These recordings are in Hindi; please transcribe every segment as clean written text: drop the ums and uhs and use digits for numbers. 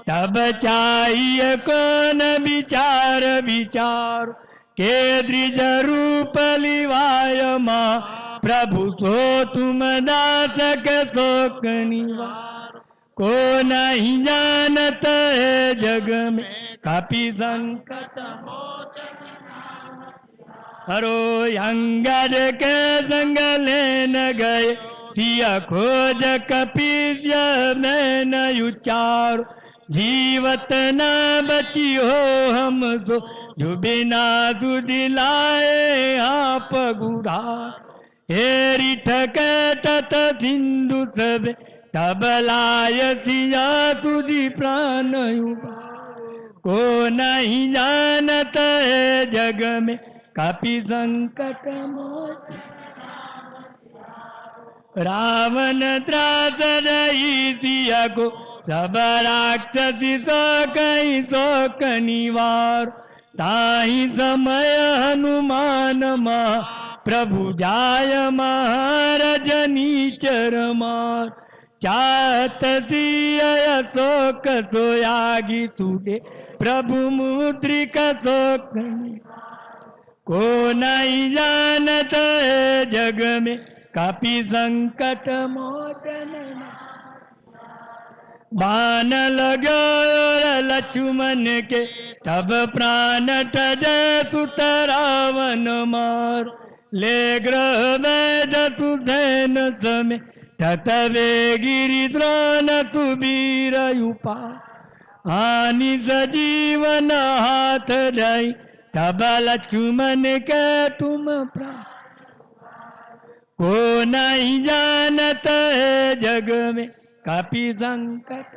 तब चाहिए कौन विचार विचार के द्विज रूप लिवाय माँ प्रभु तो तुम दास के शोक निवार को नहीं जानत है जग में कपि संकट हरो अंगद के संग लेन गए सिया खोज कपि में न उचार जीवत न बची हो हम सो जो बिना दूध लाए आप गुड़ा हेरी ठकटत सिंधु सब तबलाय सिया तुझी प्राण को नहीं जानत है जग में कपि संकट मोचन रावण त्रास रही सिया को सब राक्षसी तो कहीं तो कनिवार ताही समय हनुमान महा प्रभु जाय महाराज नीचर मार चाहत सिया तो कसो यागी तुडे प्रभु मुद्रिक तो को नहीं जानत है जग में कपि संकट मोचन बाण लगो लक्ष्मण के तब प्राण तजे सुत रावण मार ले ग्रह वेद तुधैन समय ततवे गिरि द्रोण तु वीर उपा हानि सजीवन हाथ जाई तब लक्ष्मण के तुम प्राण को नहीं जानत है जग में कपि संकट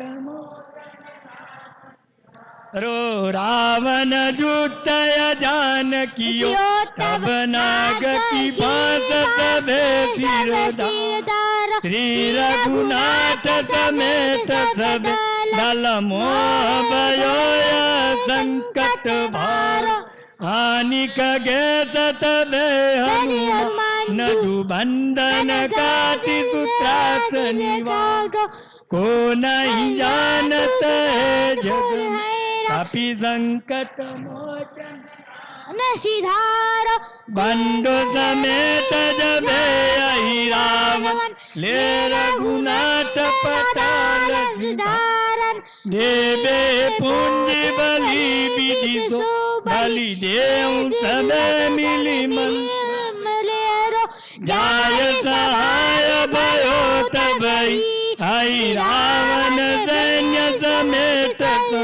रो रावण जुटय जानकियो तब नाग की बात सबे सिरदार श्री रघुनाथ समेत सब दल मोह भयो संकट भार हानिक गे तबे हनुमान नदु बंधन काटि सुत्रास निवार को नहीं जानत है जग कपि संकट मोचन सिधार बंधु समेत जबे अहि रावण ले रघुनाथ पताल सिधारन देवे पुंज बलि विधि सो बलि देव सबे मिली मन जाय सहाय भयो तबई आई रावण सैन्य समेत को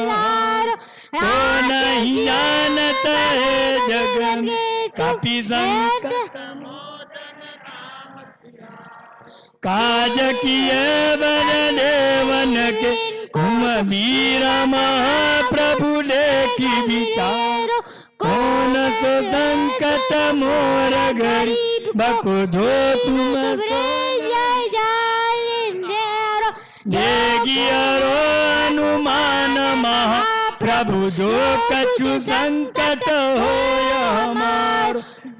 नहीं जानत है जग में कपि संकट काज किए बर देवन के कुम वीर महाप्रभु देखी विचार कौन सो संकट मोर गरीब बको धो तुम देगियरो हनुमान महा प्रभु जो कछु संकट हो हमार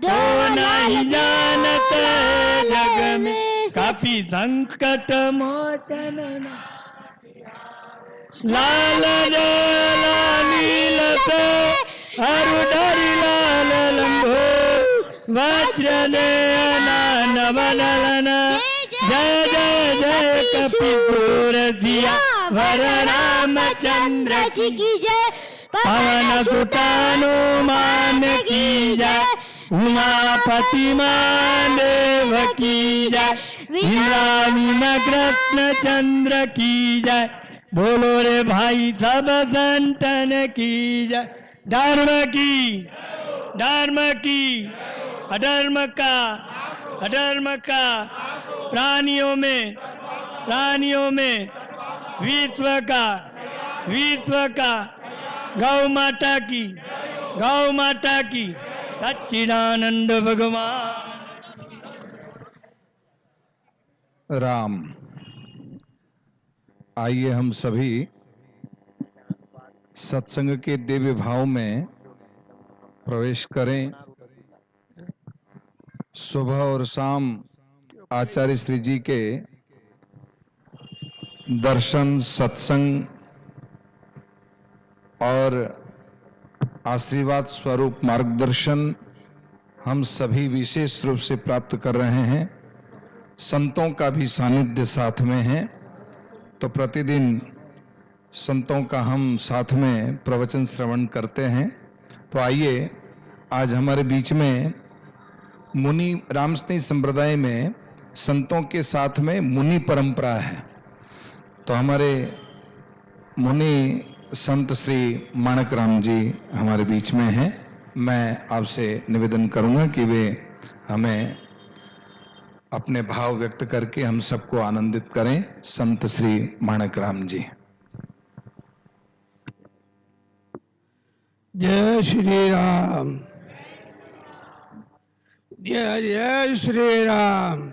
तो नहीं जानत जग में कपि संकट मोचन लाल नील से हरुधरि लाल लंबो वज्र नवनलन जय जय जय कपिसूर सिया वर रामचंद्र जी की जय पवन सुत हनुमान की जय उमापति महादेव की जय इंद्राविन कृष्ण चंद्र की जय बोलो रे भाई सब संतन की जय धर्म की अधर्म का प्राणियों में विश्व का गौ माता की सच्चिदानंद भगवान राम। आइए हम सभी सत्संग के दिव्य भाव में प्रवेश करें। सुबह और शाम आचार्य श्री जी के दर्शन, सत्संग, और आशीर्वाद स्वरूप मार्गदर्शन हम सभी विशेष रूप से प्राप्त कर रहे हैं। संतों का भी सानिध्य साथ में है, तो प्रतिदिन संतों का हम साथ में प्रवचन श्रवण करते हैं। तो आइए, आज हमारे बीच में मुनि रामस्नेही संप्रदाय में संतों के साथ में मुनि परंपरा है। तो हमारे मुनि संत श्री माणक राम जी हमारे बीच में हैं। मैं आपसे निवेदन करूंगा कि वे हमें अपने भाव व्यक्त करके हम सबको आनंदित करें। संत श्री माणक राम जी। जय श्री राम। जय जय श्री राम।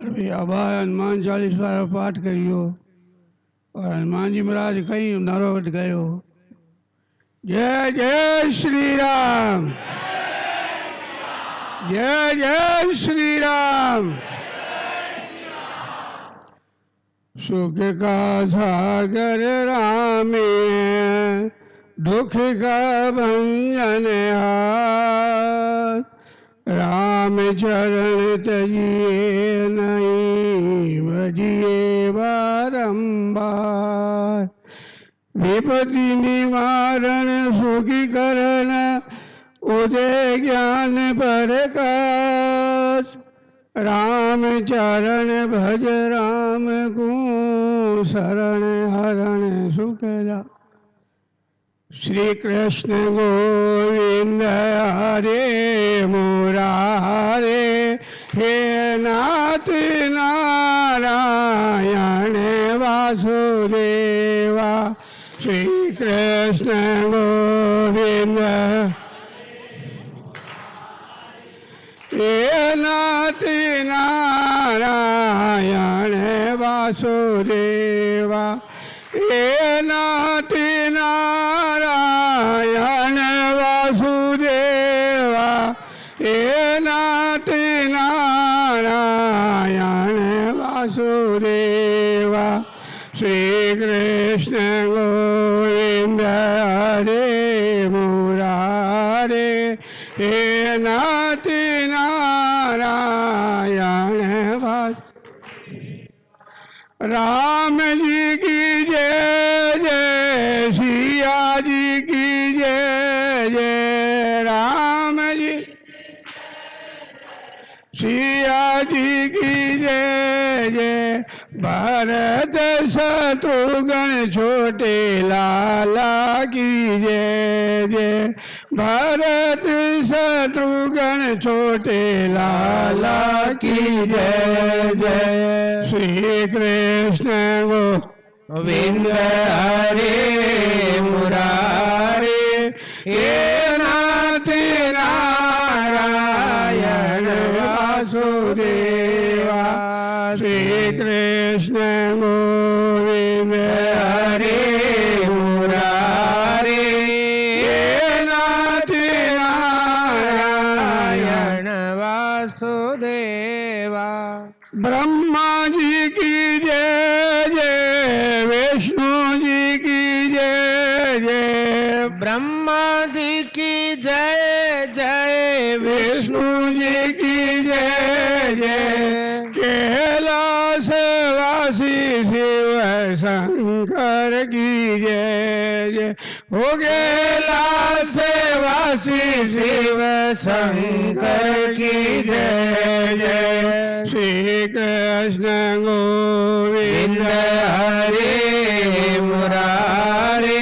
अभी आभार हनुमान चालीसा का पाठ करियो और हनुमान जी महाराज कहीं नारो वट गयो। जय जय श्री राम। जय जय श्री राम। सुख का सागर राम है, दुख का भंजन हार। राम चरण तजिए नहीं, भजिए बारंबार। विपत्ति निवारण सुखी करण, उदय ज्ञान प्रकाश। राम चरण भज राम को, शरण हरण सुखदा। श्री कृष्ण गोविंद हरे मुरारे, हे नाथ नारायण वासुदेवा। श्री कृष्ण गोविंद हे नाथ नारायण वासुदेवा। हे नाथ नारायण वासुदेवा। हे नाथ नारायण वासुदेवा। श्री कृष्ण गोविंद हरे मुरारे, हे नाथ नारायण वासुदेवा। राम जी की जय जय, सिया जी की जय जय। राम जी सिया जी की जय जय। भरत शत्रुघ्न छोटे लाला की जय जय। भरत शत्रुघ्न छोटे लाला की जय जय। श्री कृष्ण गोविंद हरे मुरारे, हे नाथ नारायण वासुदेवा। श्री कृष्ण गोविंद हरे मुरारे, हे नाथ नारायण वासुदेवा। ब्रह्मा जी की जय जय, विष्णु जी की जय जय। ब्रह्मा जी की जय जय, विष्णु जी की जय जय। कैलाश वासी शिव शंकर की जय जय। हो कैलाश वासी शिव शंकर की जय जय। श्री कृष्ण गोविंद हरे मुरारे,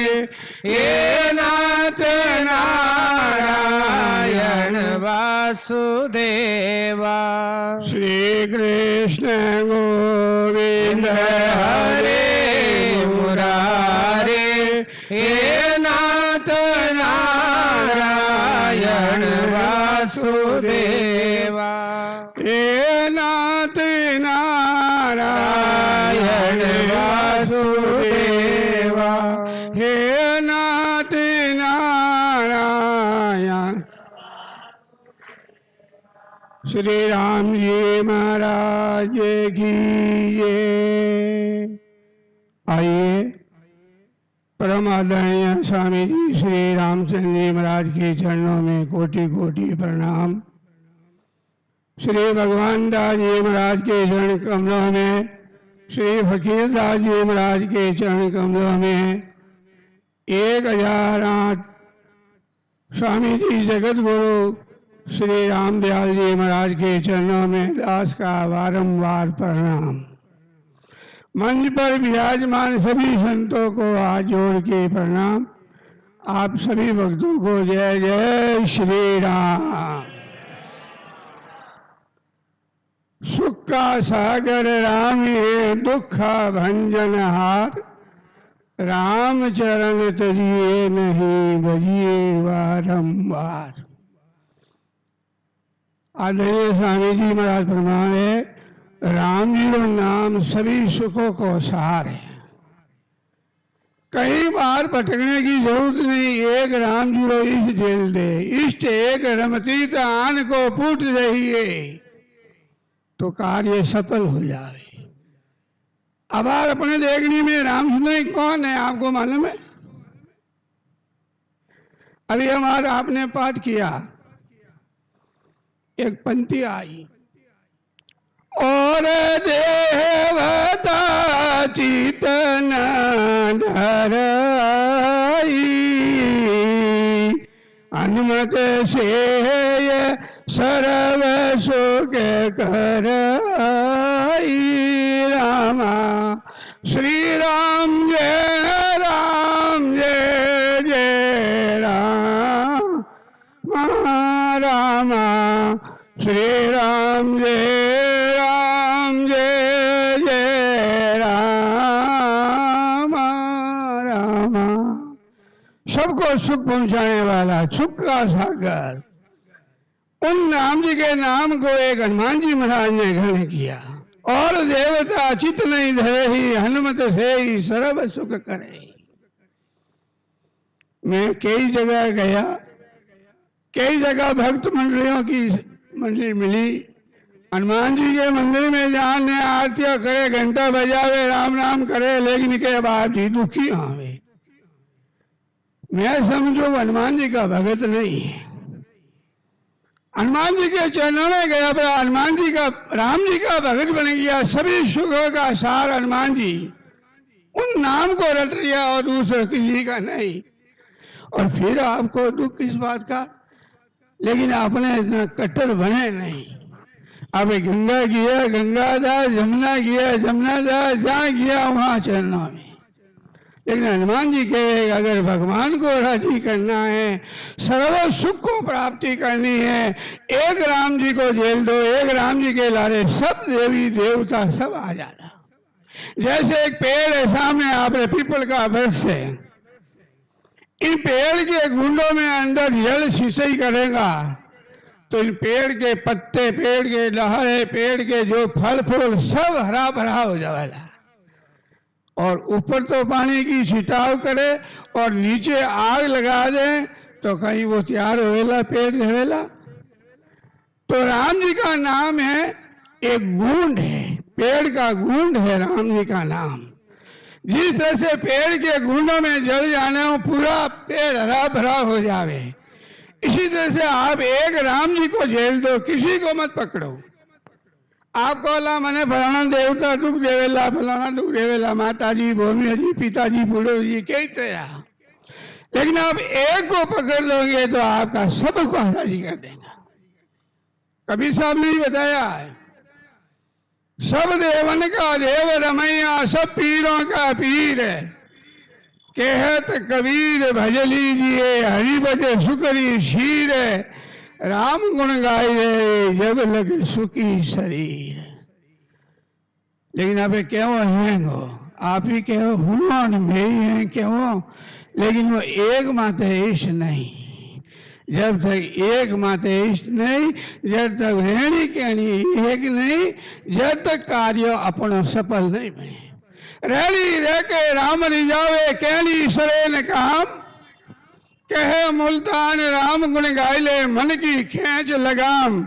हे नाथ नारायण वासुदेवा। श्री कृष्ण गोविंद हरे मुरारे, हे नाथ नारायण वासुदेवा। हे नाथ नारायण वासुदेवा। हे नाथ नारायण। श्री राम जी महाराज की जय। आइए परम आदरणीय स्वामी जी श्री रामचंद्र जी महाराज के चरणों में कोटि कोटि प्रणाम। श्री भगवान दास जी महाराज के चरण कमलों में, श्री फकीरदास जी महाराज के चरण कमलों में 1008 स्वामी जी जगत गुरु श्री रामदयाल जी महाराज के चरणों में दास का बारंबार प्रणाम। मंच पर विराजमान सभी संतों को हाथ जोड़ के प्रणाम। आप सभी भक्तों को जय जय श्री राम। सुख का सागर राम है, दुख भंजन हार, राम चरण तजिए नहीं बजिए बारंबार। आदरणीय स्वामी जी महाराज फरमान है, राम जी का नाम सभी सुखों को सहार है। कई बार भटकने की जरूरत नहीं, एक राम जी को इष्ट जेल दे। इष्ट एक रमती आन को फूट रही है तो कार्य सफल हो जाए। अब आप अपने देखने में रामचंद्र कौन है आपको मालूम है? अभी हमारा आपने पाठ किया, एक पंक्ति आई, और देवता चितन धराई, अनुमत से सर्व सुख कराई। रामा श्री राम जय जय जय राम, रामा श्री राम जय जय राम, रामा। सबको सुख पहुंचाने वाला, सुख का सागर, उन राम जी के नाम को एक हनुमान जी महाराज ने ग्रहण किया। और देवता चित नहीं धरे ही, हनुमत से ही सर्व सुख करे। मैं कई जगह गया, कई जगह भक्त मंडलियों की मंडली मिली। हनुमान जी के मंदिर में जाने आरतियां करे, घंटा बजावे, राम राम करे, लेकिन के बाद भी दुखी आवे। मैं समझो हनुमान जी का भगत नहीं है। हनुमान जी के चरणों में गया, पर हनुमान जी का, राम जी का भगत बन गया। सभी सुखों का सार हनुमान जी, उन नाम को रट लिया और दूसरे किसी का नहीं। और फिर आपको दुख किस बात का? लेकिन आपने इतना कट्टर बने नहीं। आप गंगा गया गंगादास, जमुना गया जमुनादास, जहाँ गया वहाँ चरणों में। लेकिन हनुमान जी कहे, अगर भगवान को राजी करना है, सर्व सुख को प्राप्ति करनी है, एक राम जी को जेल दो, एक राम जी के लारे सब देवी देवता सब आ जाना। जैसे एक पेड़ है सामने, आपने पीपल का वृक्ष है, इन पेड़ के गुंडों में अंदर जल सिंचाई करेगा तो इन पेड़ के पत्ते, पेड़ के लहरे, पेड़ के जो फल फूल सब हरा भरा हो जाएगा। और ऊपर तो पानी की छिटाव करे और नीचे आग लगा दे तो कहीं वो तैयार होएला, पेड़ रहेला। तो राम जी का नाम है, एक गूंड है, पेड़ का गूंड है राम जी का नाम। जिस तरह से पेड़ के गूंडों में जल जाने हो, पूरा पेड़ हरा भरा हो जावे, इसी तरह से आप एक राम जी को जेल दो, किसी को मत पकड़ो। आपको अल्लाह मने फलाना देवता दुख देवेला, फलाना दुख देवेला, माता जी, भूमि जी, पिताजी, बूढ़ो जी, कई तरह। लेकिन आप एक को पकड़ लोगे तो आपका सबको राजी कर देगा। कबीर साहब ने बताया है, सब देवन का देव रमैया, सब पीरों का पीर है। कहत कबीर भज लीजिए, हरि भज सुकरी शीर, राम गुण गाए जब लगे सुखी शरीर। लेकिन आप क्यों हैं हो, आप ही क्यों हुआ में हैं क्यों? लेकिन वो एक मात्र इष्ट नहीं। जब तक एक मात्र इष्ट नहीं, जब तक रहनी कहनी एक नहीं, जब तक कार्य अपनो सफल नहीं बने। रहनी रह के राम रिजावे, कहनी सरे न काम, कहे मुल्तान राम गुण गायले, मन की खेच लगाम,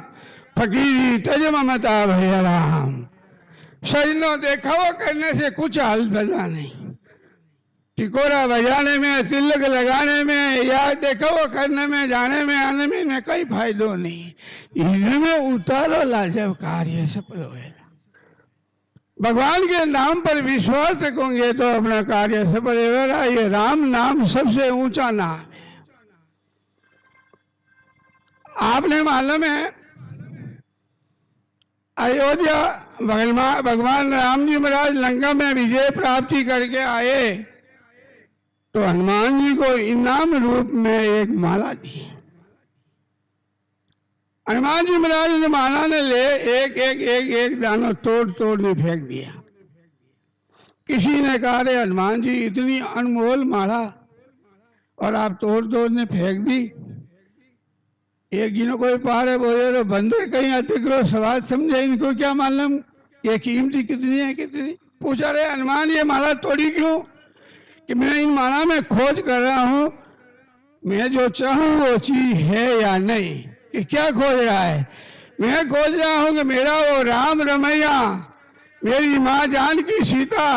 फकीरी तज ममता भय राम। सजनों, देखावा करने से कुछ हाल बदला नहीं। टिकोरा बजाने में, तिलक लगाने में या देखो करने में, जाने में, आने में इनमें कई फायदों नहीं। इनमें उतारो लाजब कार्य सफल होएगा। भगवान के नाम पर विश्वास रखोगे तो अपना कार्य सफल होगा। ये राम नाम सबसे ऊंचा नाम है। आपने मालूम है अयोध्या भगवान राम जी महाराज लंका में विजय प्राप्ति करके आए तो हनुमान जी को इनाम रूप में एक माला दी। हनुमान जी महाराज ने माला ने ले एक दाना तोड़ तोड़ में फेंक दिया। किसी ने कहा रे हनुमान जी इतनी अनमोल माला और आप तोड़ तोड़ ने फेंक दी। एक जिन्हों कोई पारे बोले तो बंदर कहीं अतिक्रो सवाल समझे, इनको क्या मालूम ये कीमती कितनी है कितनी। पूछा रे हनुमान ये माला तोड़ी क्यों? कि मैं इन माला में खोज कर रहा हूं, मैं जो चाहूं वो चीज है या नहीं। कि क्या खोज रहा है? मैं खोज रहा हूं कि मेरा वो राम रमैया, मेरी माँ जानकी सीता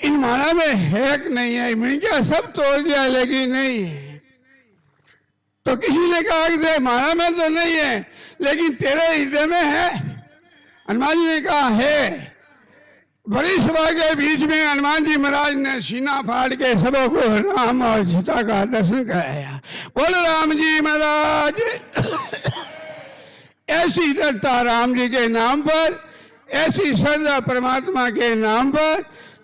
इन माला में है कि नहीं है। मैं क्या सब तोड़ दिया लेकिन नहीं है। तो किसी ने कहा कि माला में तो नहीं है लेकिन तेरे हृदय में है। हनुमान जी ने कहा है। बड़ी सभा के बीच में हनुमान जी महाराज ने सीना फाड़ के सबों को राम और सीता का दर्शन कराया। बोलो राम जी महाराज। ऐसी दृढ़ता राम जी के नाम पर, ऐसी श्रद्धा परमात्मा के नाम पर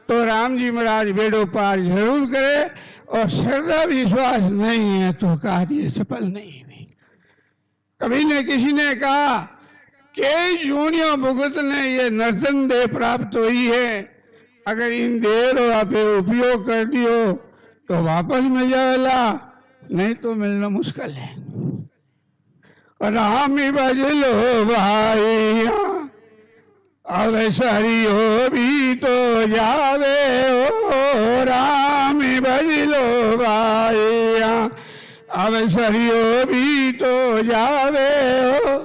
तो राम जी महाराज बेड़ो पार जरूर करे। और श्रद्धा विश्वास नहीं है तो कार्य सफल नहीं हुई। कभी ने किसी ने कहा कई जूनियों भुगत ने ये नर्तन देह प्राप्त हुई है, अगर इन देर पे उपयोग कर दियो तो वापस मिल जाएगा, नहीं तो मिलना मुश्किल है। राम भज लो भाई अब सरियो भी तो जावे ओ राम भज लो भाई अब सरियो भी तो जावे ओ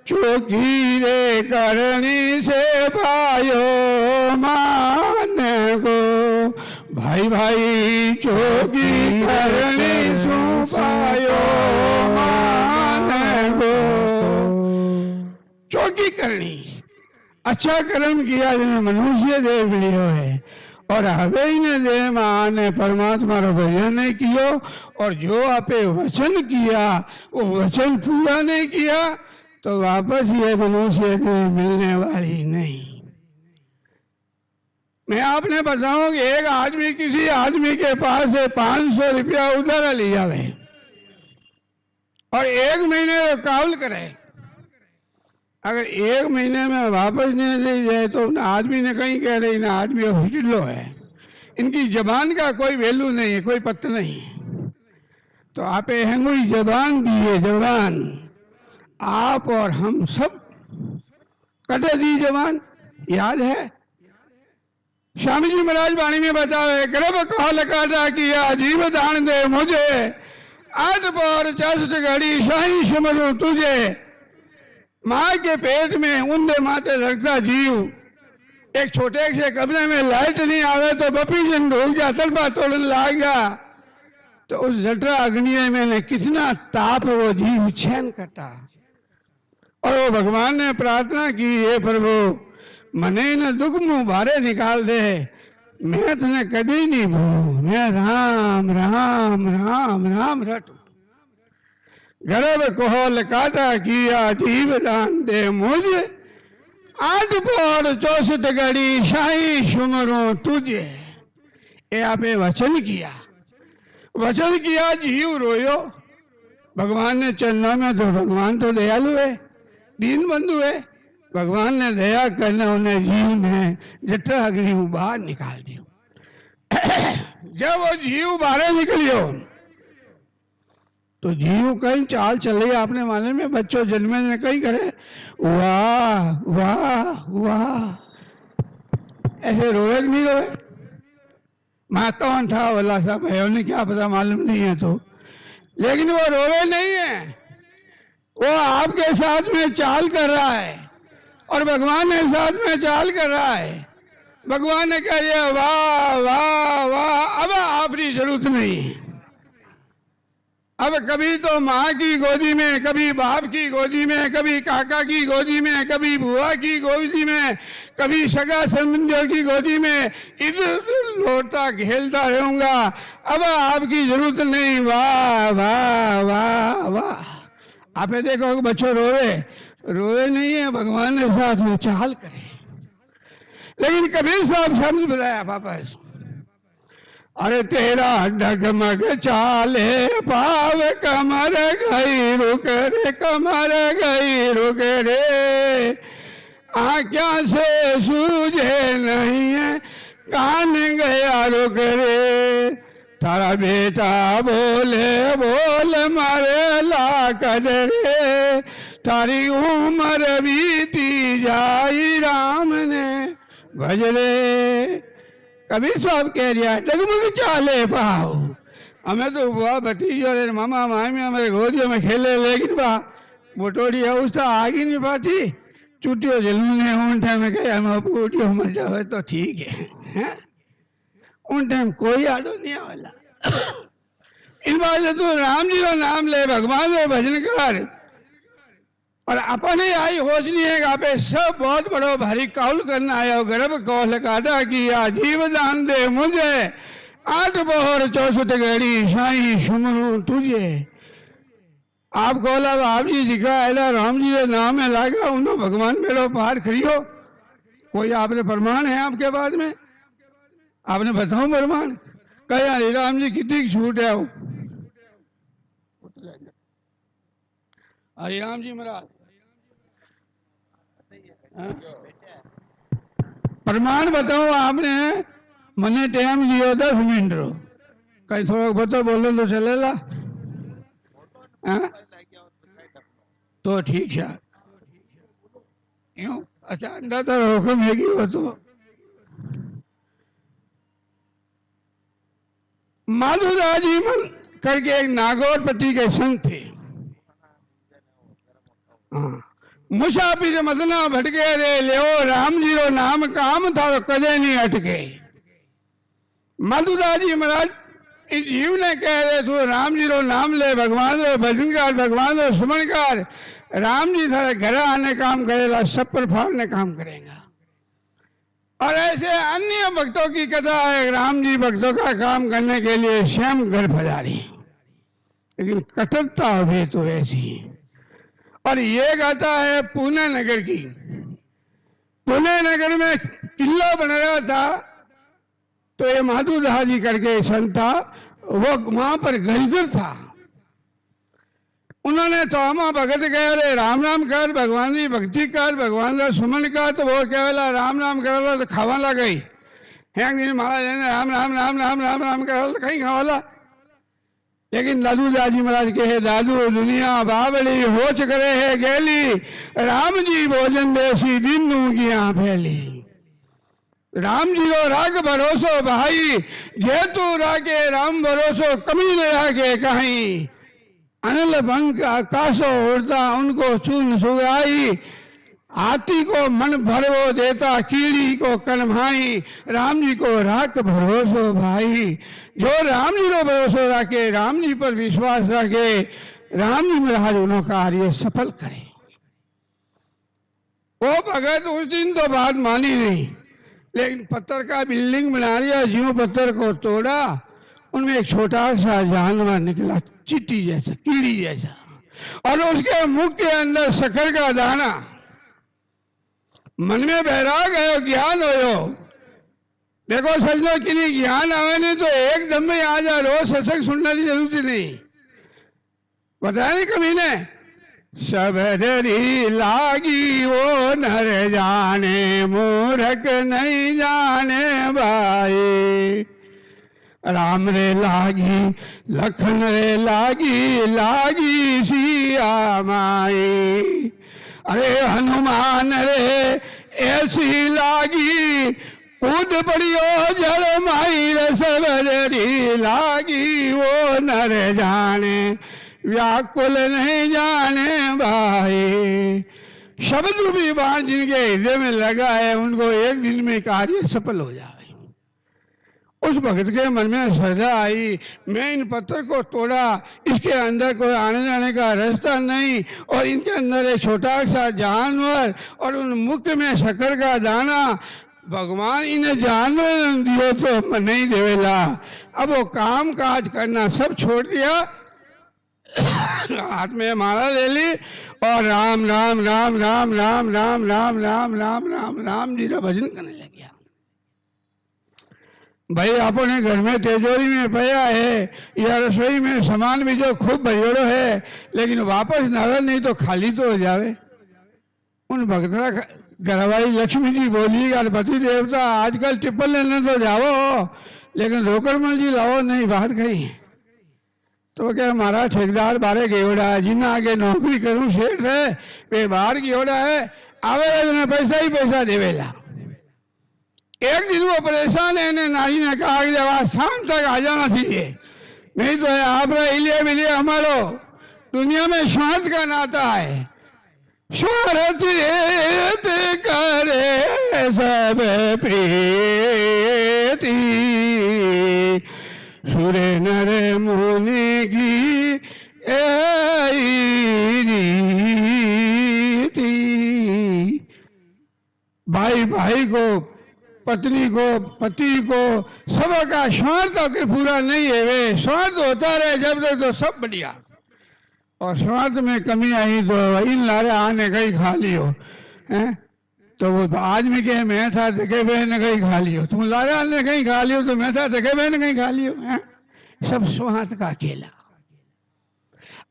चौकी रे करनी से पायो मान को भाई भाई चौकी करनी सु पायो मान को। चौकी करनी अच्छा कर्म किया जिन्हें मनुष्य देह मिलियो है और हवे ने देह मान परमात्मा रो भजन नहीं कियो और जो आपे वचन किया वो वचन पूरा नहीं किया तो वापस ये मनुष्य देह मिलने वाली नहीं। मैं आपने बताऊं कि एक आदमी किसी आदमी के पास से 500 रुपया उधार लिया है और 1 महीने का काउल करे। अगर 1 महीने में वापस नहीं ले जाए तो उन आदमी ने कहीं कह रहे इन आदमी होटलो है, इनकी जबान का कोई वैल्यू नहीं है, कोई पत्ता नहीं है। तो आप हंगुई जबान दिए, जबान आप और हम सब कटे दी जबान, याद है? स्वामी जी महाराज वाणी में बतावे गर्भ काल काटा किया जीव दान दे मुझे 8 पौर 64 घड़ी शाही समझो तुझे। माँ के पेट में ऊंधे माथे लगता जीव, एक छोटे से कमरे में लाइट नहीं आवे तो बपी जन ढूंढ जा तलबा तोड़ने लाग जा। तो उस जठरा अग्नि में कितना ताप वो जीव छहन करता। और वो भगवान ने प्रार्थना की हे प्रभु मने न दुख मुंह भारे निकाल दे, मैं तुझे कभी नहीं भूलू, मैं राम राम राम राम रटू। गर्भ कोहल काटा किया जीव दान दे मुझे 8 पौर 64 घड़ी शाही सुमरो तुझे। ये आपे वचन किया, वचन किया जीव रोयो। भगवान ने चरणों में तो भगवान तो दयालु है, दीन बंधु है। भगवान ने दया करने उन्हें जीव ने जठरा अग्नि बाहर निकाल दियो। जब वो जीव बाहर निकलियो तो जीव कहीं चाल चले। आपने माने में बच्चों जन्मे ने कहीं करे वाह वाह वाह, ऐसे रोए कि नहीं रोए? माता था वाला साहब है, उन्हें क्या पता मालूम नहीं है तो, लेकिन वो रोए नहीं है, वो आपके साथ में चाल कर रहा है और भगवान के साथ में चाल कर रहा है। भगवान ने कहा वाह वाह वाह, अब आप अपनी जरूरत नहीं है। अब कभी तो माँ की गोदी में, कभी बाप की गोदी में, कभी काका की गोदी में, कभी बुआ की गोदी में, कभी सगा संबंधियों की गोदी में इधर उधर लौटता खेलता रहूंगा। अब आपकी जरूरत नहीं। वाह वाह वाह वाह। आप देखो बच्चों रोवे नहीं है, भगवान ने साथ में चाल करे। लेकिन कबीर साहब शब्द बताया पापा इसको, अरे तेरा डगमग चाले पाव कमर गई रुक रे, कमर गई रुक रे, आँखों से सूझे नहीं है कान गया रुक रे, तारा बेटा बोले बोल मरे लाकद रे, तारी उम्र बीती जाई राम ने भजरे। कबीर साहब कह रहा है डगमग चाले पाओ। हमें तो बुआ भतीजो और मामा मामी हमारे गोदियों में खेले, लेकिन बा मोटोड़ी है उसका आग ही नहीं पाती। चुटियो जलूने उन टाइम में कहा हम पूटियो मजा हो तो ठीक है? उन टाइम कोई आडो नहीं वाला। इन बात से तू राम जी का नाम ले, भगवान का भजन कर, और अपने आई होश नहीं है आपे सब बहुत बड़ो भारी काउल करना आया। गर्भ कौल काटा किया जीव दान दे मुझे, 8 पहर 64 घड़ी साई सुमरू तुझे। आप कौला आप जी दिखा है राम जी के नाम में लागा उन्होंने भगवान मेरे पार खड़ियो। कोई आपने प्रमाण है आपके बाद में? आपने बताओ प्रमाण। कहा राम जी कितनी छूट है वो? हरि राम जी महाराज प्रमाण बताओ आपने। मने टाइम दियो 10 मिनट रो, कहीं थोड़ा बहुत बोलो तो चलेगा तो ठीक है। क्यों? अच्छा अंडा तो हुक्म है कि वो तो माधुदास जी मन करके एक नागौर पट्टी के संत थे। मुसाफिर मदना भटके रे ले राम जी रो नाम काम था तो कदे नहीं अटके। माधुदास जी महाराज इस जीव ने कह रहे तू राम जी रो नाम ले, भगवान रो भजन कर, भगवान रो सुमन कर, राम जी थारे घर आने काम करेगा, सब पर फाड़ने काम करेगा। और ऐसे अन्य भक्तों की कथा है, राम जी भक्तों का काम करने के लिए स्वयं घर पधारी, लेकिन कठोरता हुई तो ऐसी। और ये गाथा है पुणे नगर की। पुणे नगर में किला बन रहा था, तो ये माधुदास जी करके संत था, वो वहां पर गलजर था। उन्होंने तो हम भगत कह रहे राम राम कर, भगवान की भक्ति कर, भगवान का सुमन कर, तो वो कहला राम राम कर तो खावा लग गई। एक दिन महाराज ने राम राम राम राम राम राम कर तो कहीं खावाला। लेकिन दादूदास जी महाराज कहे दादू दुनिया बावली होच करे है गेली, राम जी भोजन देसी दिन की यहाँ फैली। राम जी को राग भरोसो भाई, जे तू रागे राम भरोसो कमी न रागे कहीं। अनिल पंख आकाशो उड़ता उनको चून सुगाई, हाथी को मन भरवो देता कीड़ी को कन्भाई। राम जी को राख भरोसो भाई, जो राम जी को भरोसो रखे, राम जी पर विश्वास रखे, राम जी महाराज उन्होंने कार्य सफल करे। वो भगत उस दिन तो बात मानी नहीं, लेकिन पत्थर का बिल्डिंग बना लिया। ज्यों पत्थर को तोड़ा, उनमें एक छोटा सा जानवर निकला, चींटी जैसा, कीड़ी जैसा, और उसके मुख के अंदर शक्कर का दाना। मन में बैराग है, ज्ञान हो। देखो सजनो कि नहीं ज्ञान आवे नहीं तो एकदम में आ जा, रोज सत्संग सुनने की जरूरत नहीं। बताया नहीं कभी ने, सबरी लागी वो नर जाने, मूर्ख नहीं जाने भाई। राम रे लागी लखन रे लागी, लागी सिया माई। अरे हनुमान रे ऐसी लागी, कूद पड़ियो जल माई रे। सबरी लागी वो नर जाने, व्याकुल नहीं जाने भाई। शब्द रूपी बाण जिनके हृदय में लगा है, उनको एक दिन में कार्य सफल हो जाए। उस भक्त के मन में श्रद्धा आई, मैं इन पत्थर को तोड़ा, इसके अंदर कोई आने जाने का रास्ता नहीं, और इनके अंदर एक छोटा सा जानवर और उन मुख में शक्कर का दाना, भगवान इन्हें जानवर दियो तो नहीं देवेला। अब वो काम काज करना सब छोड़ दिया, हाथ में माला ले ली और राम राम राम राम राम राम राम राम राम राम राम जी का भजन करने लग गया। भाई अपने घर में तिजोरी में पया है या रसोई में सामान भी जो खूब भरियोड़ो है, लेकिन वापस नगर नहीं तो खाली तो हो जावे। उन भक्तरा घरवाई लक्ष्मी जी बोली, गणपति देवता आजकल टिप्पल लेने तो जाओ, लेकिन रोकड़मल जी लाओ नहीं, बात कही। तो क्या हमारा ठेकेदार बारे गेवड़ा है, जिन्हें आगे नौकरी करूं सेठ है, वे बाहर गेवड़ा है, आवे पैसा ही पैसा देवेला। एक दिन वो परेशान है ने नारी ने कहा कि जब शाम तक आ जाना चाहिए, नहीं तो आप इलिए मिलिए हमारो दुनिया में स्वार्थ का नाता है। स्वार्थ करे सब प्रीति, सुरे नर मुनि की रीति। भाई भाई को, पत्नी को, पति को, सबका स्वार्थ अगर पूरा नहीं है, वे स्वार्थ होता रहे जब तक तो सब बढ़िया, और स्वार्थ में कमी आई तो इन लारे आने कहीं खा लियो हैं। तो वो आदमी के मैं था देखे बहन कहीं खा लियो, तुम लारे ने कहीं खा लियो, तो मैं था देखे बहन कहीं खा लियो हैं। सब स्वार्थ का खेला।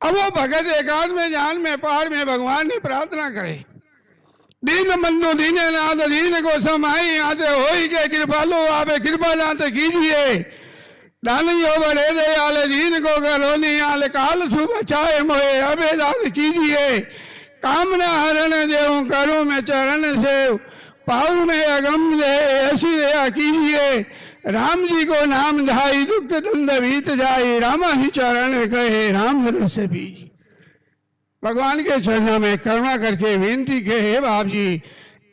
अब वो भगत एकांत में जान में पहाड़ में भगवान ने प्रार्थना करे, दीन बंधु दीने नाथ दीन को समाई आते हो के कृपालु आपे कृपा नाथ कीजिए, दानियो बड़े दयाल दीन को करो नहीं आले काल सुबह चाहे मोहे अबे दान कीजिए, कामना हरण देव करो में चरण से पाऊ में अगम दे ऐसी दया कीजिए, राम जी को नाम धाई दुख दंड बीत जाए, रामा ही चरण कहे राम रस बीजी। भगवान के चरणों में करुणा करके विनती के, हे बाप जी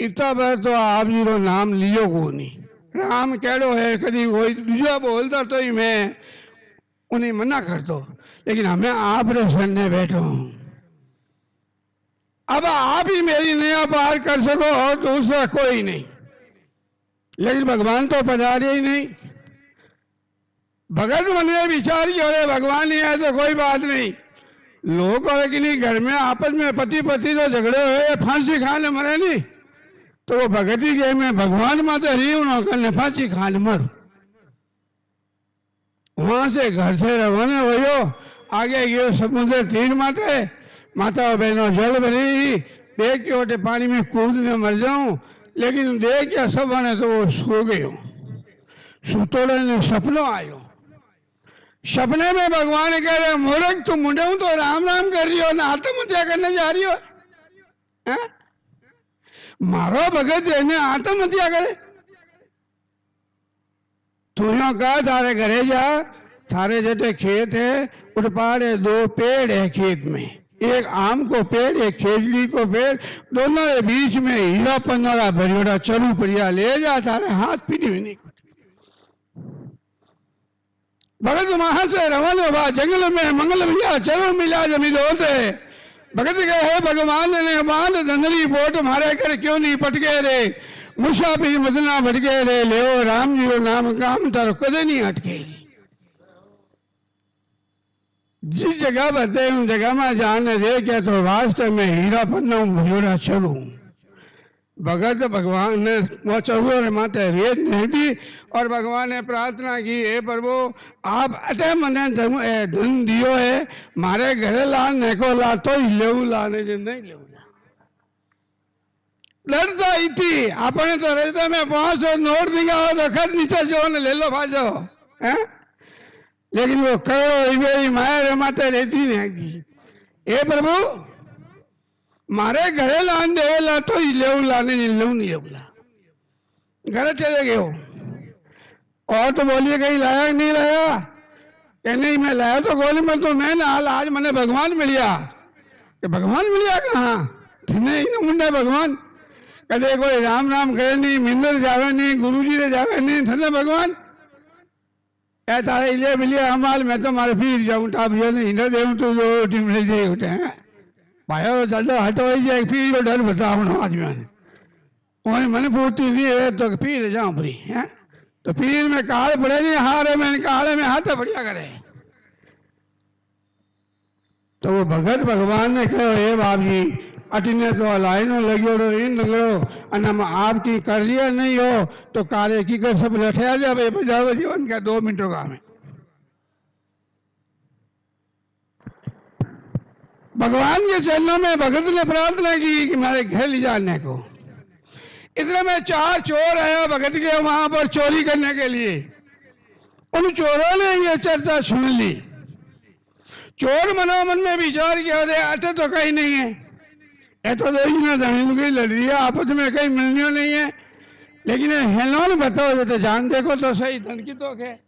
इतना बार तो आप जी रो नाम लियो को नहीं, राम कहड़ो है, कभी कोई दूसरा बोलता तो ही मैं उन्हें मना कर दो, लेकिन हमें आप रे सुनने बैठो हूं। अब आप ही मेरी नया पार कर सको और दूसरा कोई नहीं, लेकिन भगवान तो पधारे ही नहीं। भगत मन में विचार किया, अरे भगवान नहीं है तो कोई बात नहीं, लोग और कि नहीं घर में आपस में पति पति तो झगड़े हुए फांसी खाने मरे नहीं, तो वो भगती के में भगवान माता रही उन्होंने फांसी खाने मर। वहां से घर से रवाना हुई, आगे गयो समुद्र तीर माते, माता बहनों जल भरी, देख के ओटे पानी में कूदने मर जाऊं, लेकिन देख क्या सब बने तो वो सो गयो। सुतोड़े ने सपनों आयो, सपने में भगवान कह रहे मूर्ख तुम मुंडे तो राम राम कर रही हो ना आत्महत्या करने जा रही हो है? मारो भगत ने आत्महत्या करे, तू यो कहा थारे घरे जा, थारे जटे खेत है उठ पाड़े दो पेड़ है खेत में, एक आम को पेड़ एक खेजड़ी को पेड़, दोनों के बीच में हीरा पन्ना भरियोड़ा चलू परिया ले जा, थारे हाथ पीटी भी नहीं। भगत वहां से रवाना हुआ, जंगल में मंगल भैया चलो मिला जमी होते। भगत गए भगवान ने बांध धंधली बोट मारे कर क्यों नहीं पटके रे, मुसाफिर मदना भटके रे, ले राम जी को नाम काम तर कदे नहीं हटके। जिस जगह बते उन जगह में जाने दे क्या तो वास्तव में हीरा पन्ना भजोड़ा चलू। भगत भगवान ने वो चौरे माते वेद नहीं दी और भगवान ने प्रार्थना की, हे प्रभु आप अटे मने धन दियो है, मारे घरे ला neko ला तो लेऊ लाने जिन नहीं लेऊ लड़ता ही थी अपने तो रहता में 500 नोट दिखा तो खर नीचे जो ने ले लो भाजो है, लेकिन वो करो मेरी माया माते रहती नहीं। हे प्रभु मारे घरे लान देवेला तो लेऊ लाने नहीं लेऊ नहीं लेवला, घर चले गए हो और तो बोलिए कहीं लाया नहीं लाया, कि नहीं मैं लाया तो गोली में तो मैं ना आज मैंने भगवान मिलिया, कि भगवान मिलिया कहाँ नहीं ना मुंडा भगवान, कदे कोई राम राम करे नहीं, मिंदर जावे नहीं, गुरु जी ने जावे नहीं, थने भगवान ए तारे इले बिले हमाल मैं तो मारे फिर जाऊं टाबियो नहीं न देऊं तो जो टीम ले जे उठे हैं भाइयों जल्दी हटो ये फिर जो डर बताओ ना आदमी ने ओने मने पूछती थी तो फिर जाऊं फ्री हैं तो फिर मैं काल पड़े नहीं हारे मैंने काले में हाथ बढ़िया करे तो वो भगत भगवान ने कहो हे बाप जी अटिने तो लाइनों लगियो इन लगो अन आपकी कर लिया नहीं हो तो कार्य की कर सब लठया जाए बजाओ जीवन का 2 मिनटों का में भगवान के चरणों में भगत ने प्रार्थना की कि मेरे घर ले जाने को इतने में 4 चोर आया भगत के वहां पर चोरी करने के लिए उन चोरों ने ये चर्चा सुन ली चोर मनोमन में विचार किया अरे अटे तो कहीं नहीं है ऐसा तो की लड़ रही है आपस में कहीं मिलने नहीं है लेकिन हेलोन बताओ तो जान देखो तो सही धन की तो है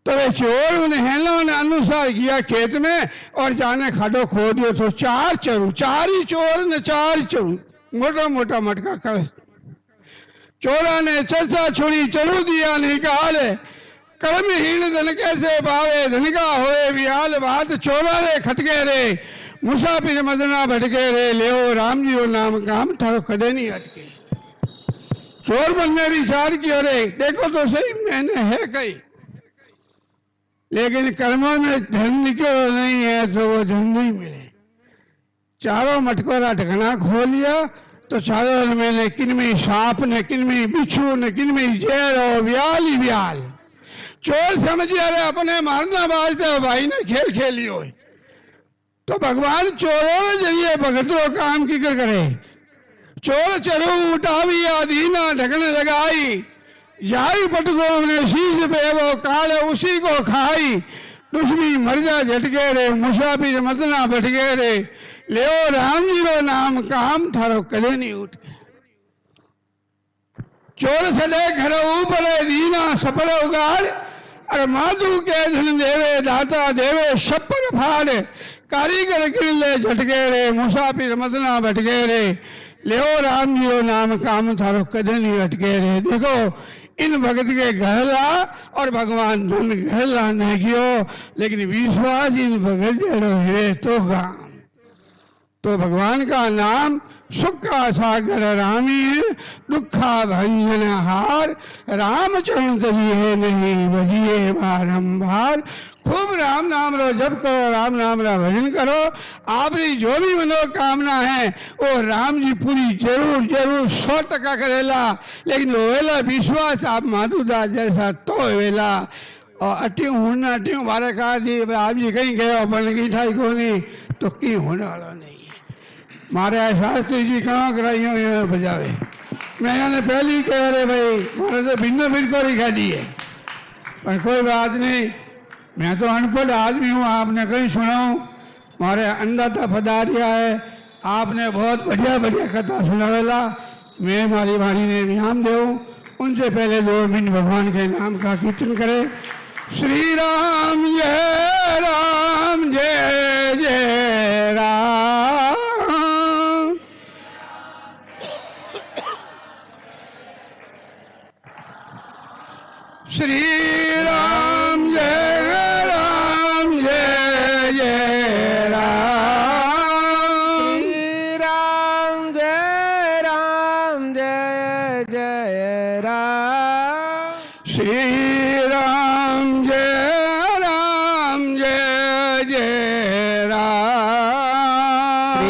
तो वे चोर उन्हें हेलोन अनुसार किया खेत में और जाने खाडो खो दियो तो 4 चरू 4 ही चोर ने 4 चरू मोटा मोटा मटका कर चोरा ने चर्चा छोड़ी चरू दिया निकाल कर्महीन धन कैसे पावे धन का होए विहाल बात चोरा रे खटके रे मुसाफिर मदना भटके रे ले राम जी वो नाम काम थारो कदे नहीं अटके चोर बनने विचार किया रे देखो तो सही मैंने है कहीं लेकिन कर्मों में धन निकलो नहीं है तो वो धन नहीं मिले चारों मटकोरा ढकना खोल लिया तो चारों मैंने किनमें सांप ने किनमें बिच्छू ने किनमें जेर और व्याल ही व्याल चोर समझ अरे अपने मारना बाजते भाई ने खेल खेली हो तो भगवान चोरों के जरिए भगतों काम की कर करे चोर चलो उठावी दीना ढकने लगाई जाई पटको ने शीश पे वो काले उसी को खाई दुश्मी मर जा झटके रे मुसाफिर मतना भटके रे ले राम जी रो नाम काम थारो कदे नहीं उठ चोर सदे घर ऊपर दीना सफल उगाड़ अरे माधु के धन देवे दाता देवे छप्पर फाड़ कारीगर किले झटके रे मुसाफिर मदना भटके रे ले राम जी नाम काम थारो कदे नहीं अटके रे देखो इन भगत के घर ला और भगवान धन घर ला नहीं कियो लेकिन विश्वास इन भगत जड़ो है तो काम तो भगवान का नाम सुख का सागर रामी है दुखा भंजन हार राम चरण तजिए नहीं बजिए बारंबार खूब राम नाम रो जप करो राम नाम रा भजन करो आपकी जो भी मनोकामना है वो राम जी पूरी जरूर जरूर 100% करेला लेकिन वेला विश्वास आप माधुदास जैसा तो वेला और अटी हूं ना अटी बारे कहा थी आप जी कहीं गए बन की ठाई को नहीं तो की होने वाला नहीं मारे शास्त्री जी कहाँ कराइयो बजावे मैंने पहले ही कह रहे भाई मारे तो भिन्न फिर को रिखा दी है पर कोई बात नहीं मैं तो अनपढ़ आदमी हूँ आपने कहीं सुनाऊं मारे अन्नदाता पधारिया है आपने बहुत बढ़िया बढ़िया कथा सुनावेला मैं मारी वाणी ने विराम दे उनसे पहले 2 मिनट भगवान के नाम का कीर्तन करे श्री राम जय जय राम श्री राम जय जय राम श्री राम जय जय राम श्री राम जय जय राम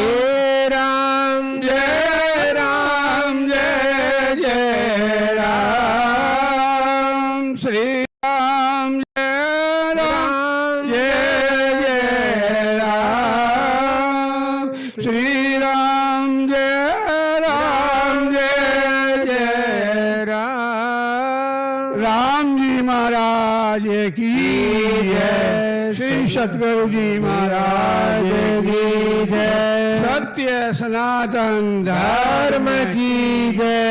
श्री राम जय जय राम श्री राम जय राम श्री राम जय राम राम जी महाराज की जय श्री सतगुरु जी महाराज की जय सत्य सनातन धर्म की जय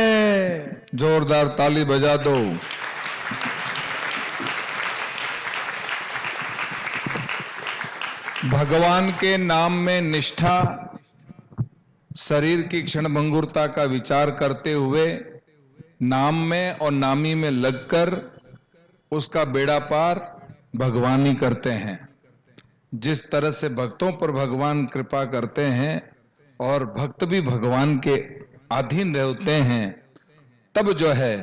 जोरदार ताली बजा दो। भगवान के नाम में निष्ठा, शरीर की क्षण भंगुरता का विचार करते हुए नाम में और नामी में लगकर उसका बेड़ा पार भगवान ही करते हैं। जिस तरह से भक्तों पर भगवान कृपा करते हैं और भक्त भी भगवान के अधीन रहते हैं, तब जो है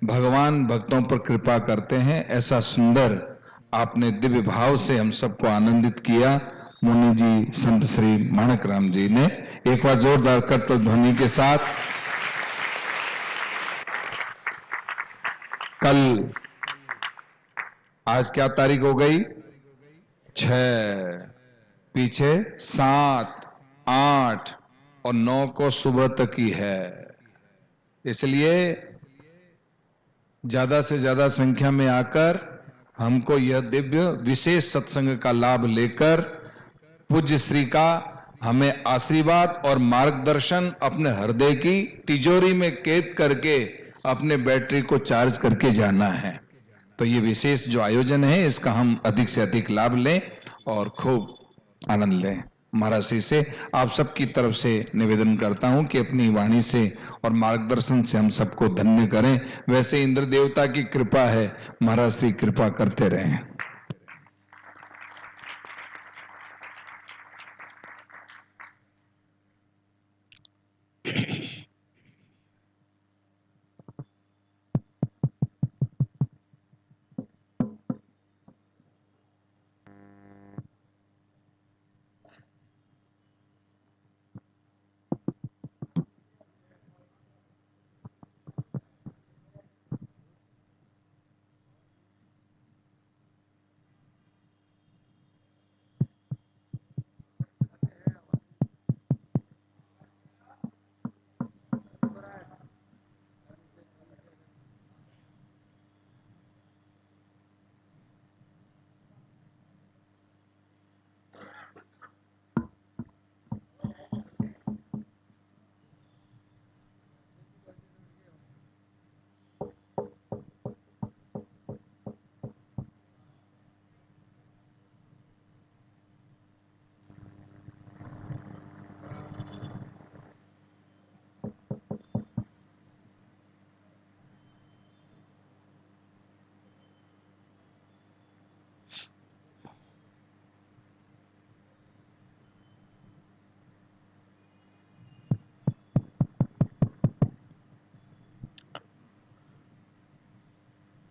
भगवान भक्तों पर कृपा करते हैं। ऐसा सुंदर आपने दिव्य भाव से हम सबको आनंदित किया मुनि जी संत श्री माणक राम जी ने। एक बार जोरदार करतल ध्वनि के साथ। कल, आज क्या तारीख हो गई? 6, पीछे 7, 8 और 9 को सुबह तक ही है। इसलिए ज्यादा से ज्यादा संख्या में आकर हमको यह दिव्य विशेष सत्संग का लाभ लेकर पूज्य श्री का हमें आशीर्वाद और मार्गदर्शन अपने हृदय की तिजोरी में कैद करके अपने बैटरी को चार्ज करके जाना है। तो ये विशेष जो आयोजन है इसका हम अधिक से अधिक लाभ लें और खूब आनंद लें। महाराज श्री से आप सबकी तरफ से निवेदन करता हूं कि अपनी वाणी से और मार्गदर्शन से हम सबको धन्य करें। वैसे इंद्र देवता की कृपा है, महाराज श्री कृपा करते रहें।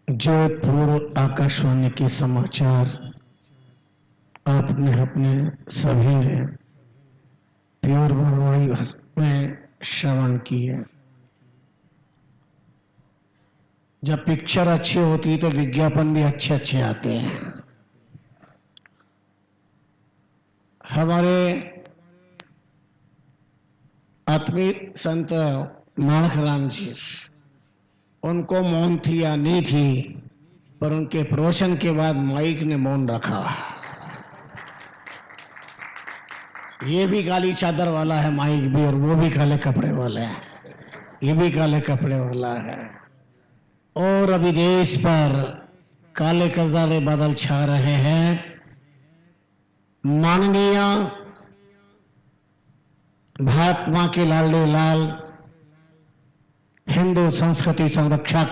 जोधपुर आकाशवाणी के समाचार आपने अपने सभी ने प्योर बरवाड़ी भाषा में श्रवण किए। जब पिक्चर अच्छी होती है तो विज्ञापन भी अच्छे अच्छे आते हैं। हमारे आत्मीय संत माणक राम जी, उनको मौन थी या नहीं थी, पर उनके प्रवचन के बाद माइक ने मौन रखा। ये भी काली चादर वाला है माइक भी, और वो भी काले कपड़े वाला है, ये भी काले कपड़े वाला है। और अभी देश पर काले कजारे बादल छा रहे हैं। माननीय भारत मां के लाडले लाल, हिंदू संस्कृति संरक्षक,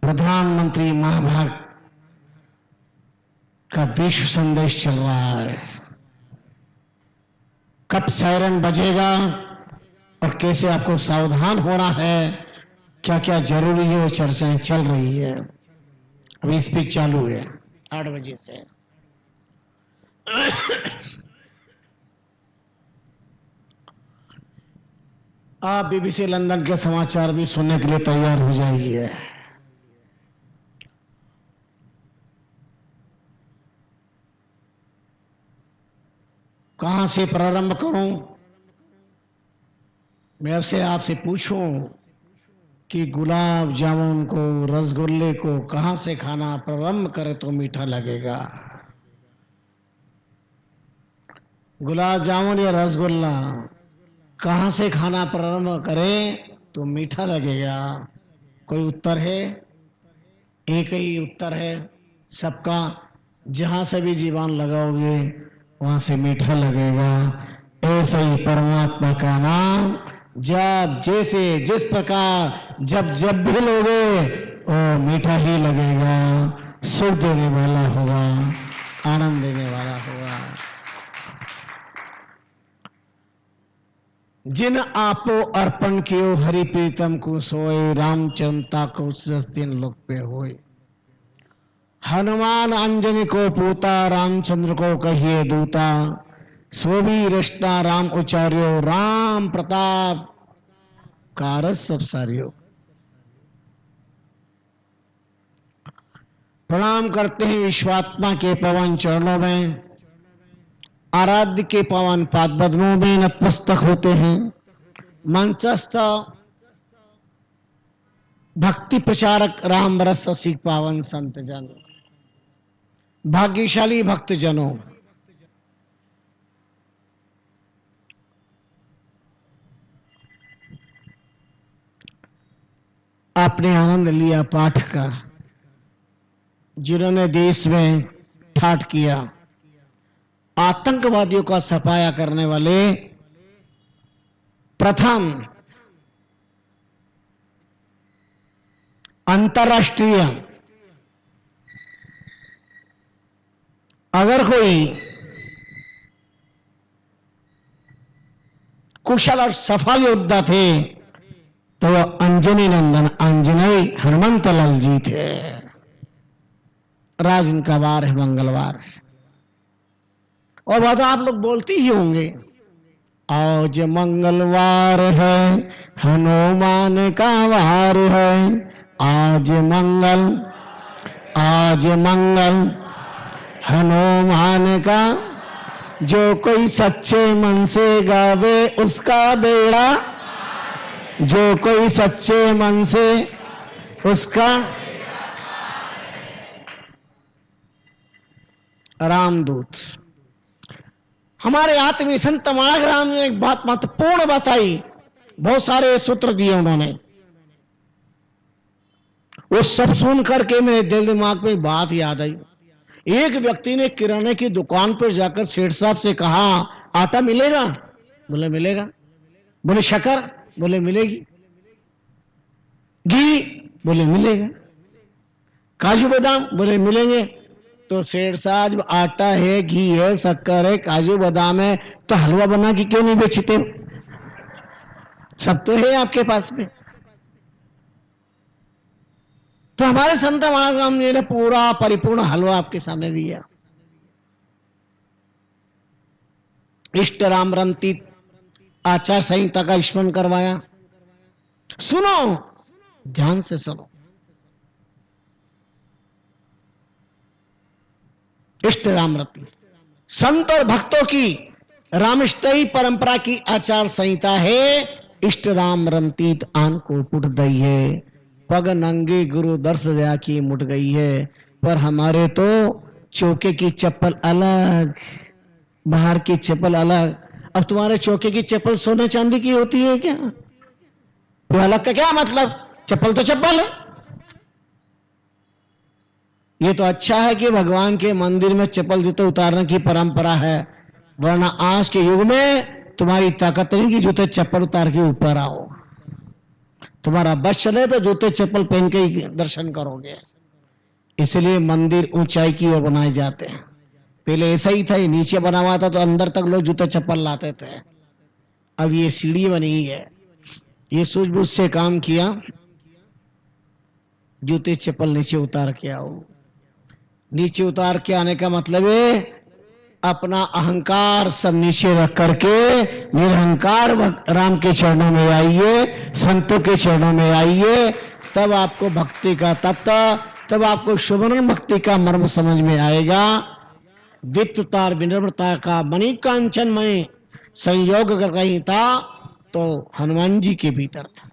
प्रधानमंत्री महाभाग का विश्व संदेश चल रहा है। कब सायरन बजेगा और कैसे आपको सावधान होना है, क्या क्या जरूरी है, वो चर्चाएं चल रही है। अभी स्पीच चालू है 8 बजे से। आप बीबीसी लंदन के समाचार भी सुनने के लिए तैयार हो जाइए। कहां से प्रारंभ करूं? मैं आपसे पूछूं कि गुलाब जामुन को, रसगुल्ले को कहां से खाना प्रारंभ करें तो मीठा लगेगा? गुलाब जामुन या रसगुल्ला कहां से खाना प्रारंभ करें तो मीठा लगेगा? कोई उत्तर है? एक ही उत्तर है सबका, जहां से भी जीवन लगाओगे वहां से मीठा लगेगा। ऐसा ही परमात्मा का नाम जब, जैसे, जिस प्रकार जब भी लोगे वो मीठा ही लगेगा, सुख देने वाला होगा, आनंद देने वाला होगा। जिन आपो अर्पण कियो हरि प्रीतम को सोए, रामचंद्र को दिन लोक पे होए। हनुमान अंजनी को पूता, रामचंद्र को कहिए दूता। सो भी रिश्ता राम उचार्यो, राम प्रताप कारज सब सारियो। प्रणाम करते हैं विश्वात्मा के पवन चरणों में, आराध्य के पवन पाद पद्मों में नतमस्तक होते हैं। मंचस्थ भक्ति प्रचारक राम रस रसिक पावन संत जन, भाग्यशाली भक्त जनों, आपने आनंद लिया पाठ का। जिन्होंने देश में ठाठ किया, आतंकवादियों का सफाया करने वाले प्रथम अंतर्राष्ट्रीय, अगर कोई कुशल और सफल योद्धा थे तो वह अंजनी नंदन अंजनेय हनुमंत लाल जी थे। राज इनका वार है, मंगलवार। और बात आप लोग बोलते ही होंगे, आज मंगलवार है, हनुमान का वार है। आज मंगल हनुमान का, जो कोई सच्चे मन से गावे उसका बेड़ा, जो कोई सच्चे मन से उसका। रामदूत हमारे आत्मीय संत माणक राम ने एक बात महत्वपूर्ण बताई, बहुत सारे सूत्र दिए उन्होंने। वो सब सुन करके मेरे दिल दिमाग में बात याद आई। एक व्यक्ति ने किराने की दुकान पर जाकर सेठ साहब से कहा, आटा मिलेगा? बोले मिलेगा। बोले शक्कर? बोले मिलेगी। घी? बोले मिलेगा। काजू बादाम? बोले मिलेंगे। तो सेठ साहब, जब आटा है, घी है, शक्कर है, काजू बादाम है, तो हलवा बना के क्यों नहीं बेचते? सब तो है आपके पास में। तो हमारे संत महाराज जी ने पूरा परिपूर्ण हलवा आपके सामने दिया। इष्ट राम रमती आचार संहिता का स्मरण करवाया। सुनो, ध्यान से सुनो। इष्ट राम रति संत और भक्तों की रामष्टयी परंपरा की आचार संहिता है। इष्ट राम रमतीत आन को पुट दई है, पग नंगे गुरु दर्श दया की मुट गई है। पर हमारे तो चौके की चप्पल अलग, बाहर की चप्पल अलग। अब तुम्हारे चौके की चप्पल सोने चांदी की होती है क्या? वो अलग का क्या मतलब? चप्पल तो चप्पल है। ये तो अच्छा है कि भगवान के मंदिर में चप्पल जूते उतारने की परंपरा है, वरना आज के युग में तुम्हारी ताकत नहीं कि जूते चप्पल उतार के ऊपर आओ। तुम्हारा बस चले तो जूते चप्पल पहन के ही दर्शन करोगे। इसलिए मंदिर ऊंचाई की ओर बनाए जाते हैं। पहले ऐसा ही था, ये नीचे बना हुआ था तो अंदर तक लोग जूते चप्पल लाते थे। अब ये सीढ़ी बनी है, ये सूझबूझ से काम किया। जूते चप्पल नीचे उतार के आओ। नीचे उतार के आने का मतलब है अपना अहंकार सब नीचे रख करके निरहंकार राम के चरणों में आइए, संतों के चरणों में आइए। तब आपको भक्ति का तत्व, तब आपको सुवर्ण भक्ति का मर्म समझ में आएगा। दीप्तता विनम्रता का मणि कांचन में संयोग अगर कहीं था तो हनुमान जी के भीतर था।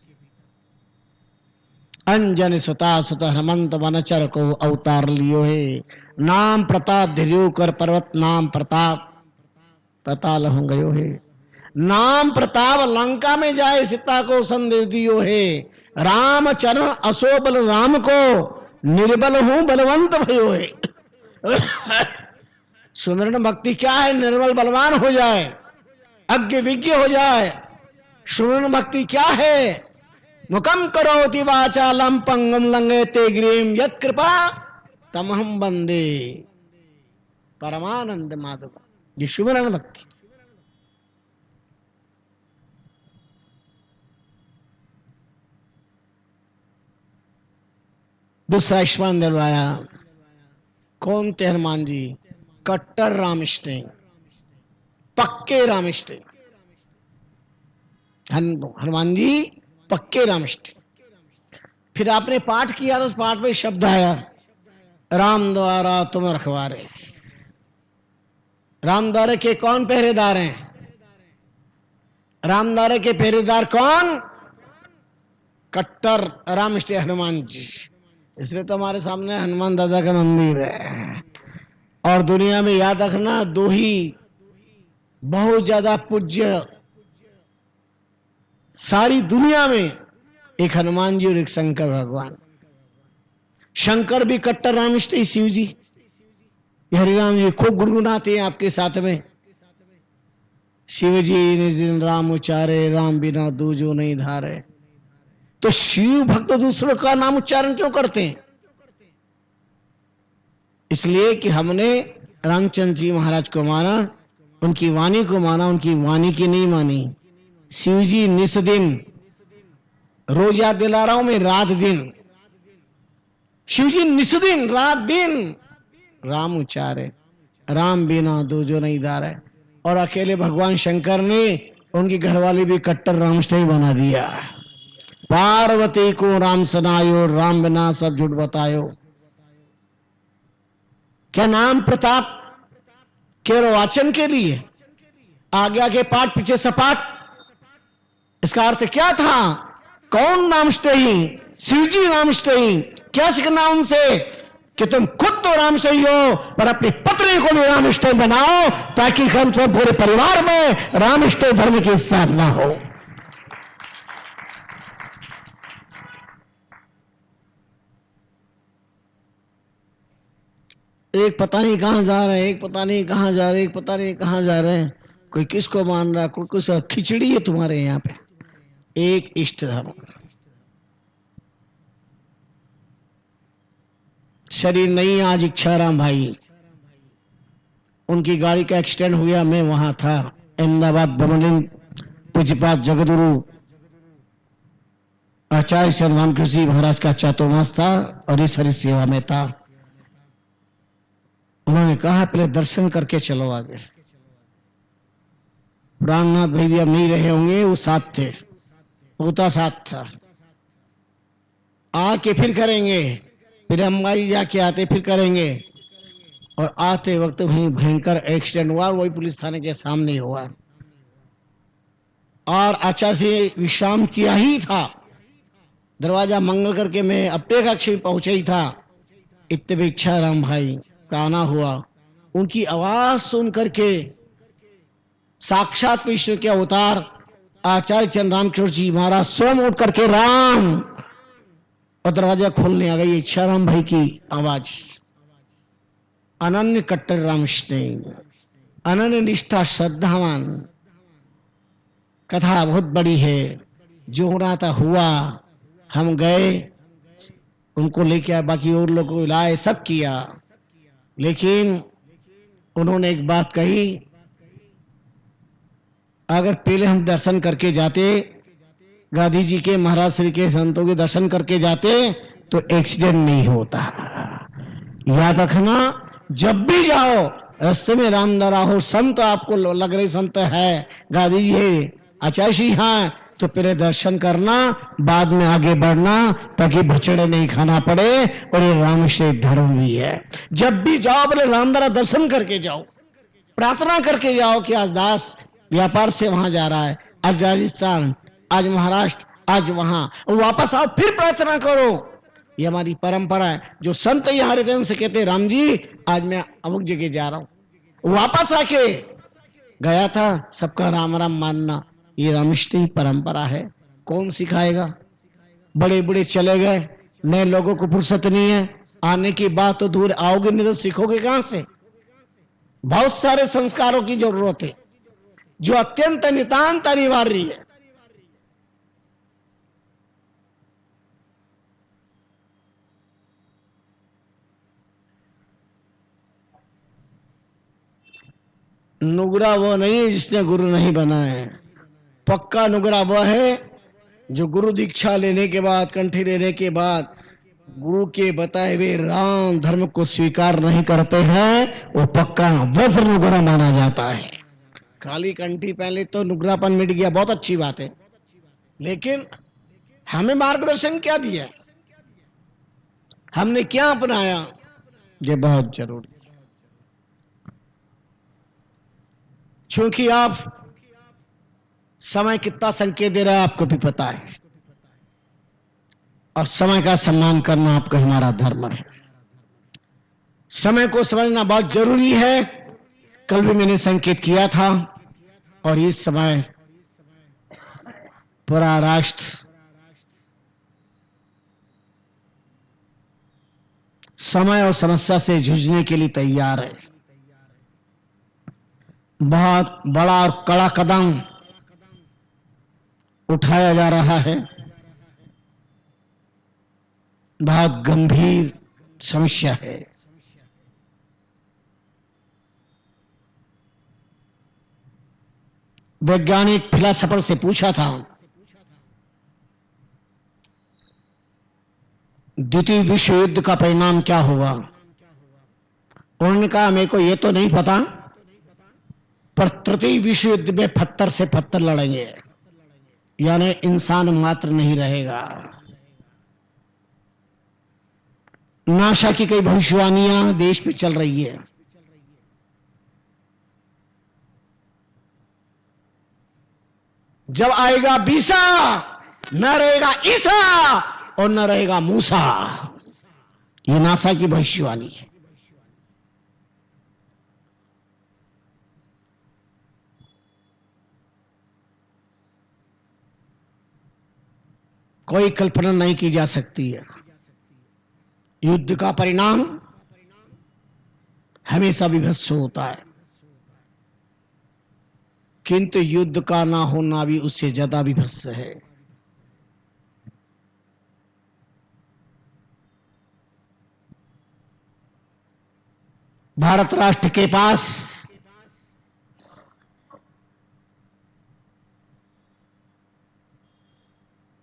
अंजन सुता सुत हनुमंत वनचर को अवतार लियो है। नाम प्रताप धीर्यो कर पर्वत नाम प्रताप पताल हो गयो है। नाम प्रताप लंका में जाए सीता को संदेश दियो है। राम चरण असो बल राम को निर्बल हूं बलवंत भयो है। सुमिरन भक्ति क्या है? निर्बल बलवान हो जाए, अज्ञ विज्ञ हो जाए। सुमिरन भक्ति क्या है? मुखम करोति वाचालम पंगुम लंघयते गिरिम यत्कृपा तमहम वंदे परमानंद माधव। ये सुमरन भक्ति। दूसरा स्मरण दिलवाया, कौन थे हनुमान जी? कट्टर रामिष्ट, पक्के रामिष्ट। हनुमान जी पक्के रामिष्ट। फिर आपने पाठ किया तो उस पाठ में शब्द आया, राम द्वारा तुम रखवारे। राम द्वारे के कौन पहरेदार हैं? राम द्वारे के पहरेदार कौन? कट्टर रामिष्ट हनुमान जी। इसलिए तो हमारे सामने हनुमान दादा का मंदिर है। और दुनिया में याद रखना, दो ही बहुत ज्यादा पूज्य सारी दुनिया में, एक हनुमान जी और एक शंकर भगवान। शंकर भी कट्टर रामिष्ट ही, शिव जी। हरिराम जी खूब गुनगुनाते हैं आपके साथ में। शिव जी ने दिन राम उच्चारे, राम बिना दूजो नहीं धारे। तो शिव भक्त दूसरों का नाम उच्चारण क्यों करते हैं? इसलिए कि हमने रामचंद्र जी महाराज को माना, उनकी वाणी को माना, उनकी वाणी की नहीं मानी। शिव जी निस दिन, रोज याद दिला रहा हूं मैं, रात दिन। शिव जी निस दिन रात दिन राम उच्चारे, राम बिना दूजो नहीं धारे। और अकेले भगवान शंकर ने उनकी घरवाली भी कट्टर रामिष्ट ही बना दिया। पार्वती को राम सुनायो, राम बिना सब झूठ बतायो। क्या नाम प्रताप केवल वाचन के लिए? आगे आगे पाठ पीछे सपाट। इसका अर्थ क्या था? कौन नामष्ट ही? शिव जी नामष्ट ही। क्या सीखना उनसे? कि तुम खुद तो रामष्ट ही हो, पर अपनी पत्नी को भी रामष्ट बनाओ, ताकि हम सब पूरे परिवार में रामष्ट धर्म की स्थापना हो। एक पता नहीं कहां जा रहे हैं, एक पता नहीं कहां जा रहे हैं, एक पता नहीं कहां जा रहे हैं। कोई किसको मान रहा, कोई कुछ खिचड़ी है तुम्हारे यहां पे। एक इष्ट धर्म। शरीर नहीं आज इच्छाराम भाई, उनकी गाड़ी का एक्सीडेंट हो गया, मैं वहां था। अहमदाबाद बमलिन पूज्यपात जगदगुरु आचार्य श्री रामकृष्ण जी महाराज का चातुर्मास था और इस हरि सेवा में था। उन्होंने कहा पहले दर्शन करके चलो आगे। प्राणनाथ भाई भी अब नहीं रहे होंगे, वो साथ थे, पोता साथ था। आके फिर करेंगे, फिर अम्बाई जाके आते फिर करेंगे। और आते वक्त वहीं भयंकर एक्सीडेंट हुआ, वही पुलिस थाने के सामने हुआ। और आचार्य से विश्राम किया ही था, दरवाजा मंगल करके मैं अपने कक्ष में पहुंचा ही था। इतने इच्छाराम भाई का आना हुआ। उनकी आवाज सुन करके साक्षात विष्णु के अवतार आचार्य चंद्र रामकृष्ण जी महाराज स्वयं उठ करके राम, और दरवाजा खोलने आ गई। इच्छाराम भाई की आवाज। अनन्य कट्टर रामकृष्ण, अनन्य निष्ठा श्रद्धावान। कथा बहुत बड़ी है, जो हो रहा था हुआ। हम गए, उनको लेके आए, बाकी और लोगों को लाए, सब किया। लेकिन उन्होंने एक बात कही, अगर पहले हम दर्शन करके जाते, गांधी जी के, महाराज श्री के, संतों के दर्शन करके जाते, तो एक्सीडेंट नहीं होता। याद रखना, जब भी जाओ रास्ते में रामदारा हो, संत आपको लग रहे संत है, गांधी जी है, आचार्य जी हाँ, तो पहले दर्शन करना, बाद में आगे बढ़ना, ताकि भचड़े नहीं खाना पड़े। और ये रामश्रेष्ठ धर्म भी है। जब भी जाओ पहले रामदारा दर्शन करके जाओ, प्रार्थना करके जाओ कि आज दास व्यापार से वहां जा रहा है, आज राजस्थान, आज महाराष्ट्र, आज वहां, वापस आओ फिर प्रार्थना करो। ये हमारी परंपरा है। जो संत यहाँ रहते हैं उनसे कहते, राम जी आज मैं अमुक जगह जा रहा हूं, वापस आके गया था, सबका राम राम मानना, ये रामनिष्ठ ही परंपरा है। कौन सिखाएगा? बड़े बड़े चले गए, नए लोगों को फुर्सत नहीं है, आने की बात तो दूर, आओगे नहीं तो सीखोगे कहां से? बहुत सारे संस्कारों की जरूरत है, जो अत्यंत नितांत अनिवार्य है। नुगरा वो नहीं है जिसने गुरु नहीं बना है। पक्का नुगरा वो है जो गुरु दीक्षा लेने के बाद, कंठी लेने के बाद गुरु के बताए हुए राम धर्म को स्वीकार नहीं करते हैं, वो पक्का वो फिर नुगरा माना जाता है। खाली कंठी पहले तो नुगरापन मिट गया, बहुत अच्छी बात है, लेकिन हमें मार्गदर्शन क्या दिया, हमने क्या अपनाया, ये बहुत जरूरी है। क्योंकि आप समय कितना संकेत दे रहा है आपको भी पता है, और समय का सम्मान करना आपका हमारा धर्म है। समय को समझना बहुत जरूरी है। कल भी मैंने संकेत किया था, और इस समय पूरा राष्ट्र समय और समस्या से जूझने के लिए तैयार है। बहुत बड़ा और कड़ा कदम उठाया जा रहा है। बहुत गंभीर समस्या है। वैज्ञानिक फिलोसोफर से पूछा था, द्वितीय विश्व युद्ध का परिणाम क्या होगा। उन्होंने कहा मेरे को यह तो नहीं पता, पर तृतीय विश्व युद्ध में पत्थर से पत्थर लड़ेंगे, यानी इंसान मात्र नहीं रहेगा। नासा की कई भविष्यवाणियां देश में चल रही है। जब आएगा बीसा, न रहेगा ईसा और न रहेगा मूसा। ये नासा की भविष्यवाणी है। कोई कल्पना नहीं की जा सकती है। युद्ध का परिणाम हमेशा विभत्स होता है, किंतु युद्ध का ना होना भी उससे ज्यादा विभत्स है। भारत राष्ट्र के पास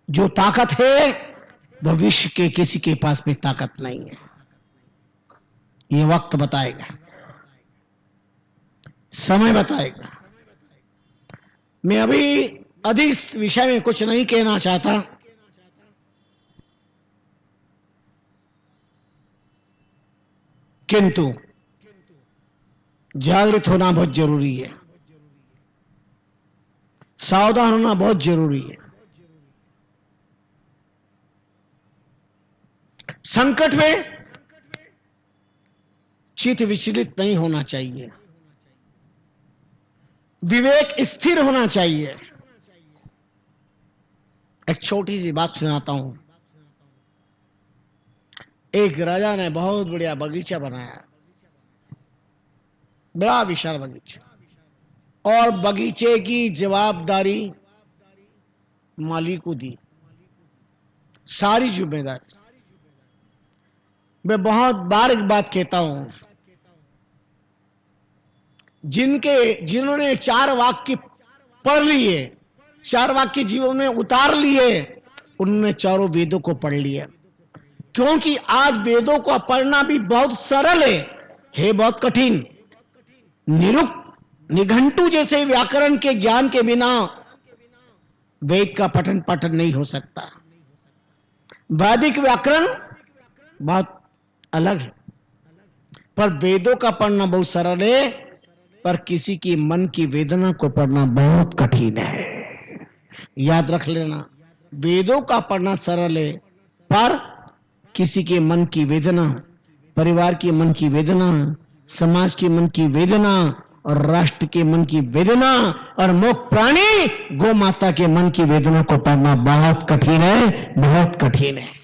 जो ताकत है वह विश्व के किसी के पास में ताकत नहीं है। ये वक्त बताएगा, समय बताएगा। मैं अभी अधिक इस विषय में कुछ नहीं कहना चाहता, किंतु जागृत होना बहुत जरूरी है, सावधान होना बहुत जरूरी है। संकट में चित्त विचलित नहीं होना चाहिए, विवेक स्थिर होना चाहिए। एक छोटी सी बात सुनाता हूं। एक राजा ने बहुत बढ़िया बगीचा बनाया, बड़ा विशाल बगीचा, और बगीचे की जवाबदारी मालिक को दी, सारी जिम्मेदारी। मैं बहुत बार एक बात कहता हूं, जिन्होंने 4 वाक्य पढ़ लिए, 4 वाक्य जीवन में उतार लिए, उन्होंने चारों वेदों को पढ़ लिया। क्योंकि आज वेदों को पढ़ना भी बहुत सरल है बहुत कठिन। निघंटू जैसे व्याकरण के ज्ञान के बिना वेद का पठन पाठन नहीं हो सकता। वैदिक व्याकरण बहुत अलग है, पर वेदों का पढ़ना बहुत सरल है, पर किसी की मन की वेदना को पढ़ना बहुत कठिन है। याद रख लेना, वेदों का पढ़ना सरल है, पर किसी के मन की वेदना, परिवार के मन की वेदना, समाज के मन की वेदना और राष्ट्र के मन की वेदना और मोक्ष प्राणी गौ माता के मन की वेदना को पढ़ना बहुत कठिन है, बहुत कठिन है।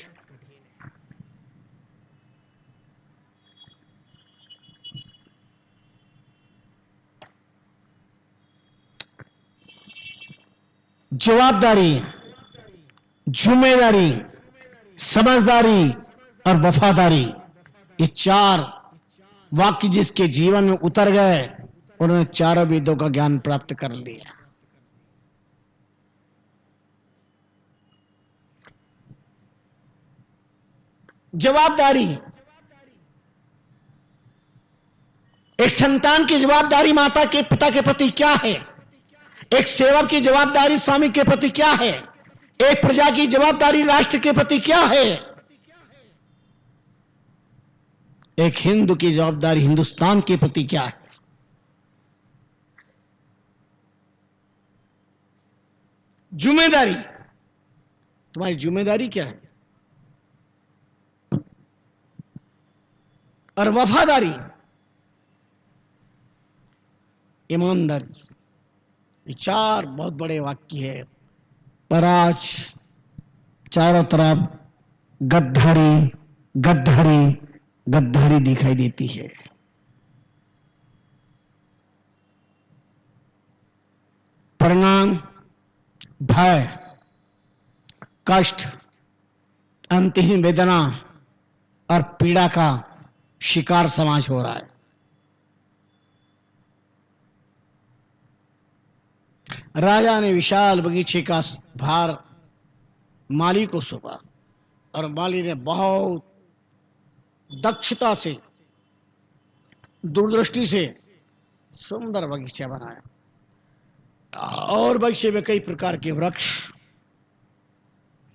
जवाबदारी, जिम्मेदारी, समझदारी और वफादारी, ये 4 वाक्य जिसके जीवन में उतर गए उन्होंने चारों वेदों का ज्ञान प्राप्त कर लिया। जवाबदारी, एक संतान की जवाबदारी माता के पिता के प्रति क्या है, एक सेवक की जवाबदारी स्वामी के प्रति क्या है, एक प्रजा की जवाबदारी राष्ट्र के प्रति क्या है, एक हिंदू की जवाबदारी हिंदुस्तान के प्रति क्या है। जिम्मेदारी, तुम्हारी जिम्मेदारी क्या है, और वफादारी, ईमानदारी, ये चार बहुत बड़े वाक्य है। पर आज चारों तरफ गद्दारी गद्दारी गद्दारी दिखाई देती है। परिणाम भय, कष्ट, अंतहीन वेदना और पीड़ा का शिकार समाज हो रहा है। राजा ने विशाल बगीचे का भार माली को सौंपा और माली ने बहुत दक्षता से, दूरदृष्टि से सुंदर बगीचा बनाया और बगीचे में कई प्रकार के वृक्ष,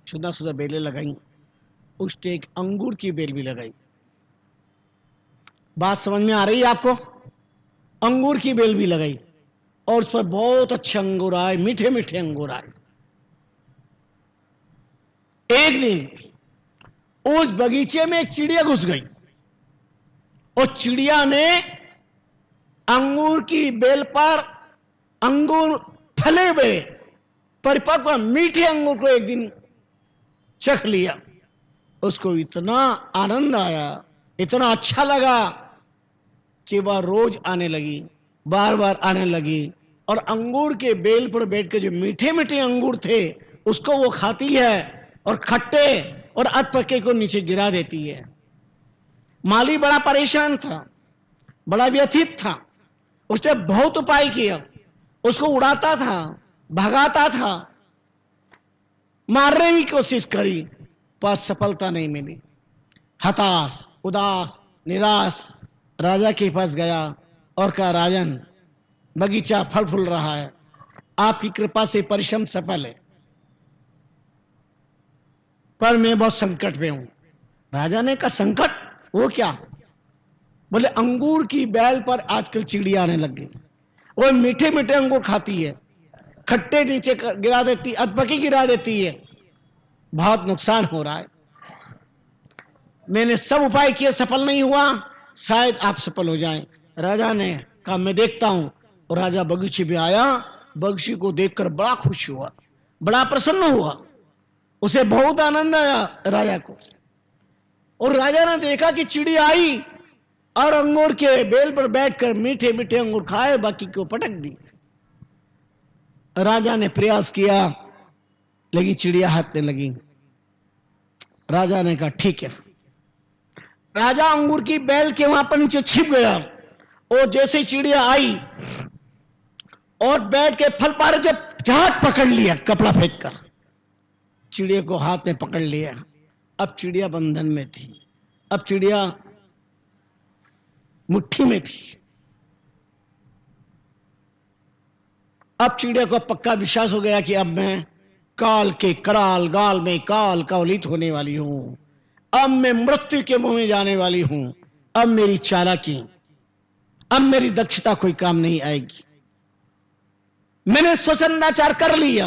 सुंदर सुंदर बेलें लगाई, उसने एक अंगूर की बेल भी लगाई। बात समझ में आ रही है आपको? अंगूर की बेल भी लगाई और उस पर बहुत अच्छे अंगूर आए, मीठे मीठे अंगूर आए। एक दिन उस बगीचे में एक चिड़िया घुस गई और चिड़िया ने अंगूर की बेल पर अंगूर फले हुए परिपक्व मीठे अंगूर को एक दिन चख लिया। उसको इतना आनंद आया, इतना अच्छा लगा कि वह रोज आने लगी, बार बार आने लगी और अंगूर के बेल पर बैठ के जो मीठे मीठे अंगूर थे उसको वो खाती है और खट्टे और अधपके को नीचे गिरा देती है। माली बड़ा परेशान था, बड़ा व्यथित था। उसने बहुत उपाय किया, उसको उड़ाता था, भगाता था, मारने की कोशिश करी पर सफलता नहीं मिली। हताश, उदास, निराश राजा के पास गया और कहा, राजन, बगीचा फल फूल रहा है, आपकी कृपा से परिश्रम सफल है, पर मैं बहुत संकट में हूं। राजा ने कहा, संकट? वो क्या? बोले, अंगूर की बेल पर आजकल चिड़िया आने लग गई, वो मीठे मीठे अंगूर खाती है, खट्टे नीचे गिरा देती, अधपकी गिरा देती है, बहुत नुकसान हो रहा है। मैंने सब उपाय किए, सफल नहीं हुआ, शायद आप सफल हो जाएं। राजा ने कहा, मैं देखता हूं। और राजा बगीचे में आया, बगीचे को देखकर बड़ा खुश हुआ, बड़ा प्रसन्न हुआ, उसे बहुत आनंद आया राजा को। और राजा ने देखा कि चिड़िया आई और अंगूर के बेल पर बैठकर मीठे मीठे अंगूर खाए, बाकी को पटक दी। राजा ने प्रयास किया लेकिन चिड़िया हटने लगी। राजा ने कहा, ठीक है। राजा अंगूर की बेल के वहां पर नीचे छिप गया और जैसे चिड़िया आई और बैठ के फल पा रहे थे, हाथ पकड़ लिया कपड़ा फेंककर, चिड़िया को हाथ में पकड़ लिया। अब चिड़िया बंधन में थी, अब चिड़िया मुट्ठी में थी। अब चिड़िया को पक्का विश्वास हो गया कि अब मैं काल के कराल गाल में काल कवलित होने वाली हूं, अब मैं मृत्यु के मुंह में जाने वाली हूं, अब मेरी चालाकी, अब मेरी दक्षता कोई काम नहीं आएगी। मैंने स्वसंदाचार कर लिया।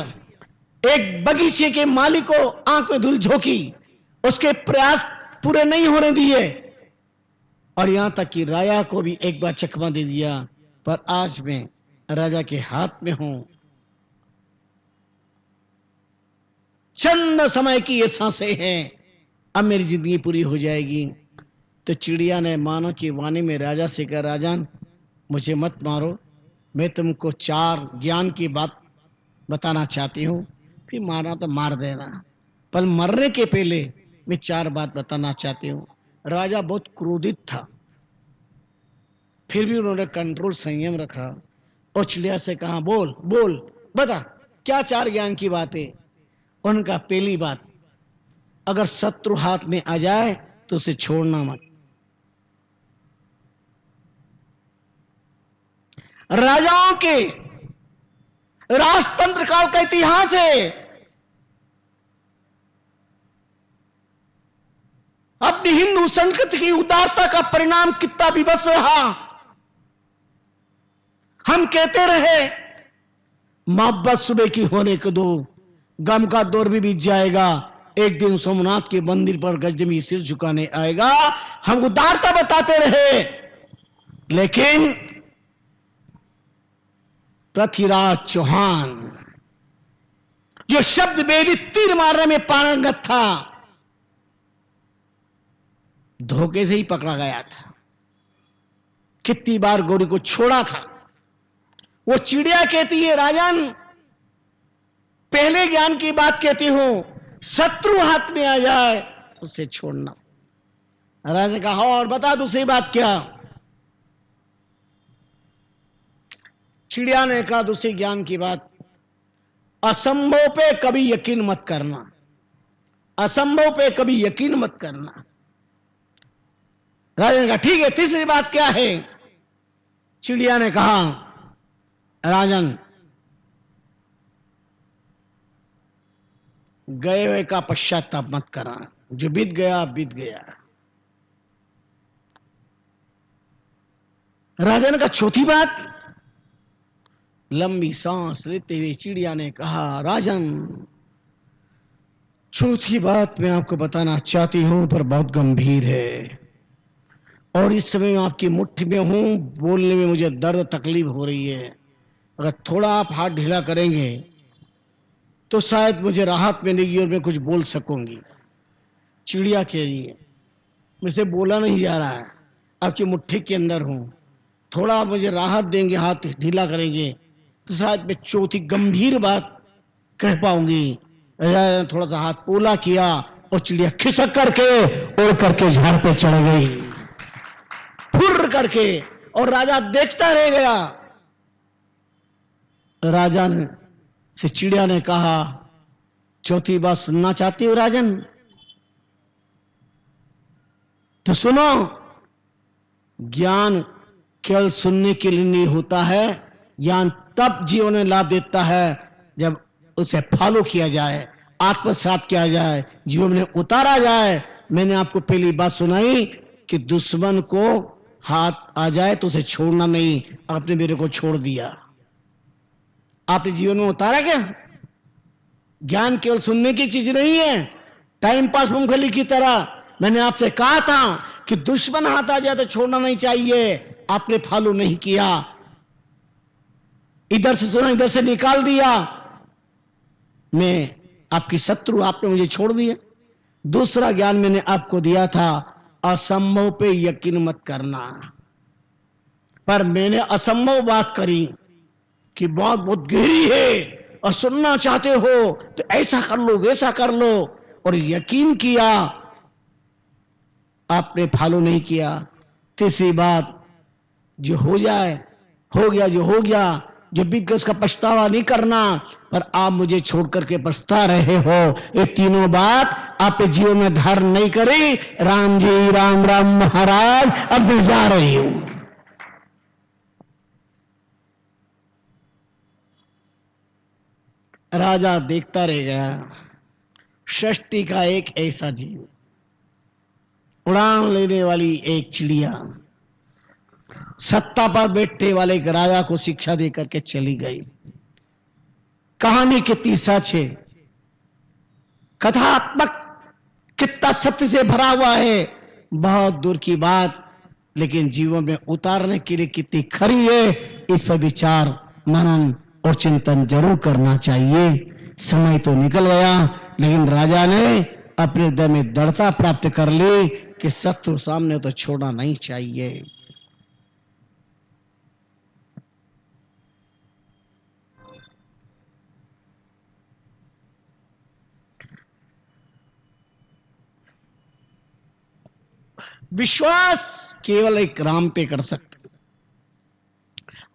एक बगीचे के मालिक को आंख में धूल झोंकी, उसके प्रयास पूरे नहीं होने दिए और यहां तक कि राजा को भी एक बार चकमा दे दिया। पर आज मैं राजा के हाथ में हूं। चंद समय की ये सांसें हैं, अब मेरी जिंदगी पूरी हो जाएगी। तो चिड़िया ने मानो की वाणी में राजा से कहा, राजन, मुझे मत मारो, मैं तुमको 4 ज्ञान की बात बताना चाहती हूं, फिर मारना तो मार देना, पर मरने के पहले मैं 4 बात बताना चाहती हूं। राजा बहुत क्रोधित था, फिर भी उन्होंने कंट्रोल, संयम रखा और चिड़िया से कहा, बोल बोल बता क्या 4 ज्ञान की बात है। उनका पहली बात, अगर शत्रु हाथ में आ जाए तो उसे छोड़ना मत। राजाओं के राजतंत्र काल का इतिहास है, अपनी हिंदू संस्कृति की उदारता का परिणाम कितना विवश रहा। हम कहते रहे मोहब्बत सुबह की होने को दो, गम का दौर भी बीत जाएगा, एक दिन सोमनाथ के मंदिर पर गजनवी सिर झुकाने आएगा। हम उदारता बताते रहे, लेकिन पृथ्वीराज चौहान जो शब्द वेदी तीर मारने में पारंगत था, धोखे से ही पकड़ा गया था। कितनी बार गौरी को छोड़ा था। वो चिड़िया कहती है, राजन पहले ज्ञान की बात कहती हूं, शत्रु हाथ में आ जाए उसे छोड़ना। राजा ने कहा, और बता दूसरी बात क्या। चिड़िया ने कहा, दूसरी ज्ञान की बात, असंभव पे कभी यकीन मत करना, असंभव पे कभी यकीन मत करना। राजा ने कहा, ठीक है, तीसरी बात क्या है। चिड़िया ने कहा, राजन गए हुए का पश्चाताप मत करा, जो बीत गया बीत गया। राजा ने कहा, चौथी बात। लंबी सांस लेते हुए चिड़िया ने कहा, राजन चौथी बात मैं आपको बताना चाहती हूं, पर बहुत गंभीर है, और इस समय मैं आपकी मुट्ठी में हूं, बोलने में मुझे दर्द तकलीफ हो रही है। अगर थोड़ा आप हाथ ढीला करेंगे तो शायद मुझे राहत मिलेगी और मैं कुछ बोल सकूंगी। चिड़िया कह रही है, मुझसे बोला नहीं जा रहा है, आपकी मुट्ठी के अंदर हूं, थोड़ा आप मुझे राहत देंगे, हाथ ढीला करेंगे तो शायद मैं चौथी गंभीर बात कह पाऊंगी। राजा ने थोड़ा सा हाथ पोला किया और चिड़िया खिसक करके उड़ करके झाड़ पे चढ़ गई, फुर्र करके, और राजा देखता रह गया। राजा से चिड़िया ने कहा, चौथी बात सुनना चाहती हो राजन? तो सुनो, ज्ञान केवल सुनने के लिए नहीं होता है, ज्ञान तब जीवन में लाभ देता है जब उसे फॉलो किया जाए, आत्मसात किया जाए, जीवन में उतारा जाए। मैंने आपको पहली बात सुनाई कि दुश्मन को हाथ आ जाए तो उसे छोड़ना नहीं। आपने मेरे को छोड़ दिया, आपने जीवन में उतारा क्या? ज्ञान केवल सुनने की चीज नहीं है, टाइम पास मूंगफली की तरह। मैंने आपसे कहा था कि दुश्मन हाथ आ जाए तो छोड़ना नहीं चाहिए, आपने फॉलो नहीं किया, इधर से सुना इधर से निकाल दिया, मैं आपकी शत्रु, आपने मुझे छोड़ दिया। दूसरा ज्ञान मैंने आपको दिया था, असंभव पे यकीन मत करना, पर मैंने असंभव बात करी कि बात बहुत गहरी है और सुनना चाहते हो तो ऐसा कर लो वैसा कर लो, और यकीन किया, आपने फॉलो नहीं किया। तीसरी बात, जो हो जाए हो गया, जो हो गया, जो बीत गया उसका पछतावा नहीं करना, पर आप मुझे छोड़ करके पछता रहे हो। ये तीनों बात आपके जीवन में धारण नहीं करी। राम जी, राम राम महाराज, अब मैं जा रही हूं। राजा देखता रह गया। सृष्टि का एक ऐसा जीव, उड़ान लेने वाली एक चिड़िया, सत्ता पर बैठने वाले एक राजा को शिक्षा दे करके चली गई। कहानी कितनी सच है, कथात्मक कितना सत्य से भरा हुआ है, बहुत दूर की बात, लेकिन जीवन में उतारने के लिए कितनी खरी है, इस पर विचार मनन और चिंतन जरूर करना चाहिए। समय तो निकल गया, लेकिन राजा ने अपने हृदय में दृढ़ता प्राप्त कर ली कि शत्रु सामने तो छोड़ना नहीं चाहिए। विश्वास केवल एक राम पे कर सकते,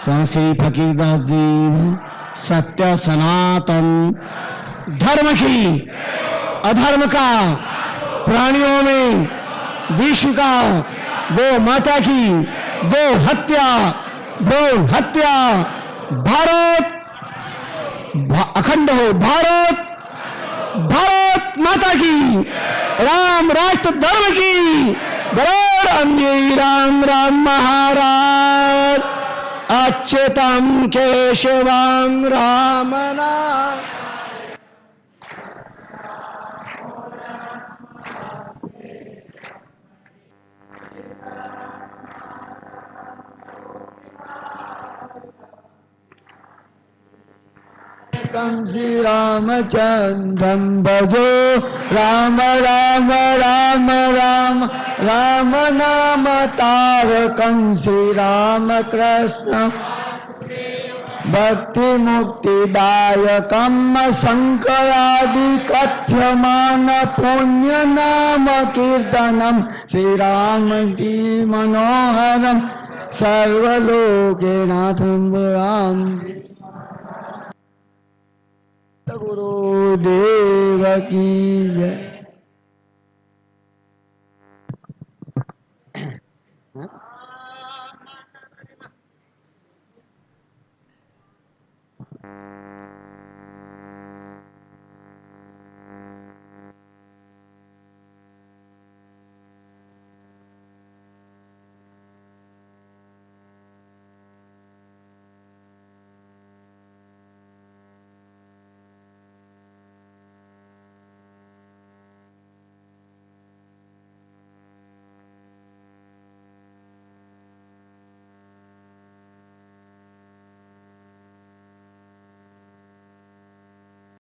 स्वामी श्री फकीरदास जी सत्य सनातन धर्म की अधर्म का, प्राणियों में विश्व का, गो माता की गो हत्या, भ्रूण हत्या, भारत अखंड हो, भारत भारत माता की, राम राष्ट्र धर्म की, बोलो राम जी राम राम महाराज, अच्युतम केशवम राम नाम। श्री रामचंद्रम भजो राम राम राम राम राम नाम तारकं श्री राम कृष्ण भक्ति मुक्तिदायकं शंकरादि कथ्यमान पुण्य नाम कीर्तनम श्री राम की मनोहरम सर्वलोकनाथं राम। गुरुदेव की जय।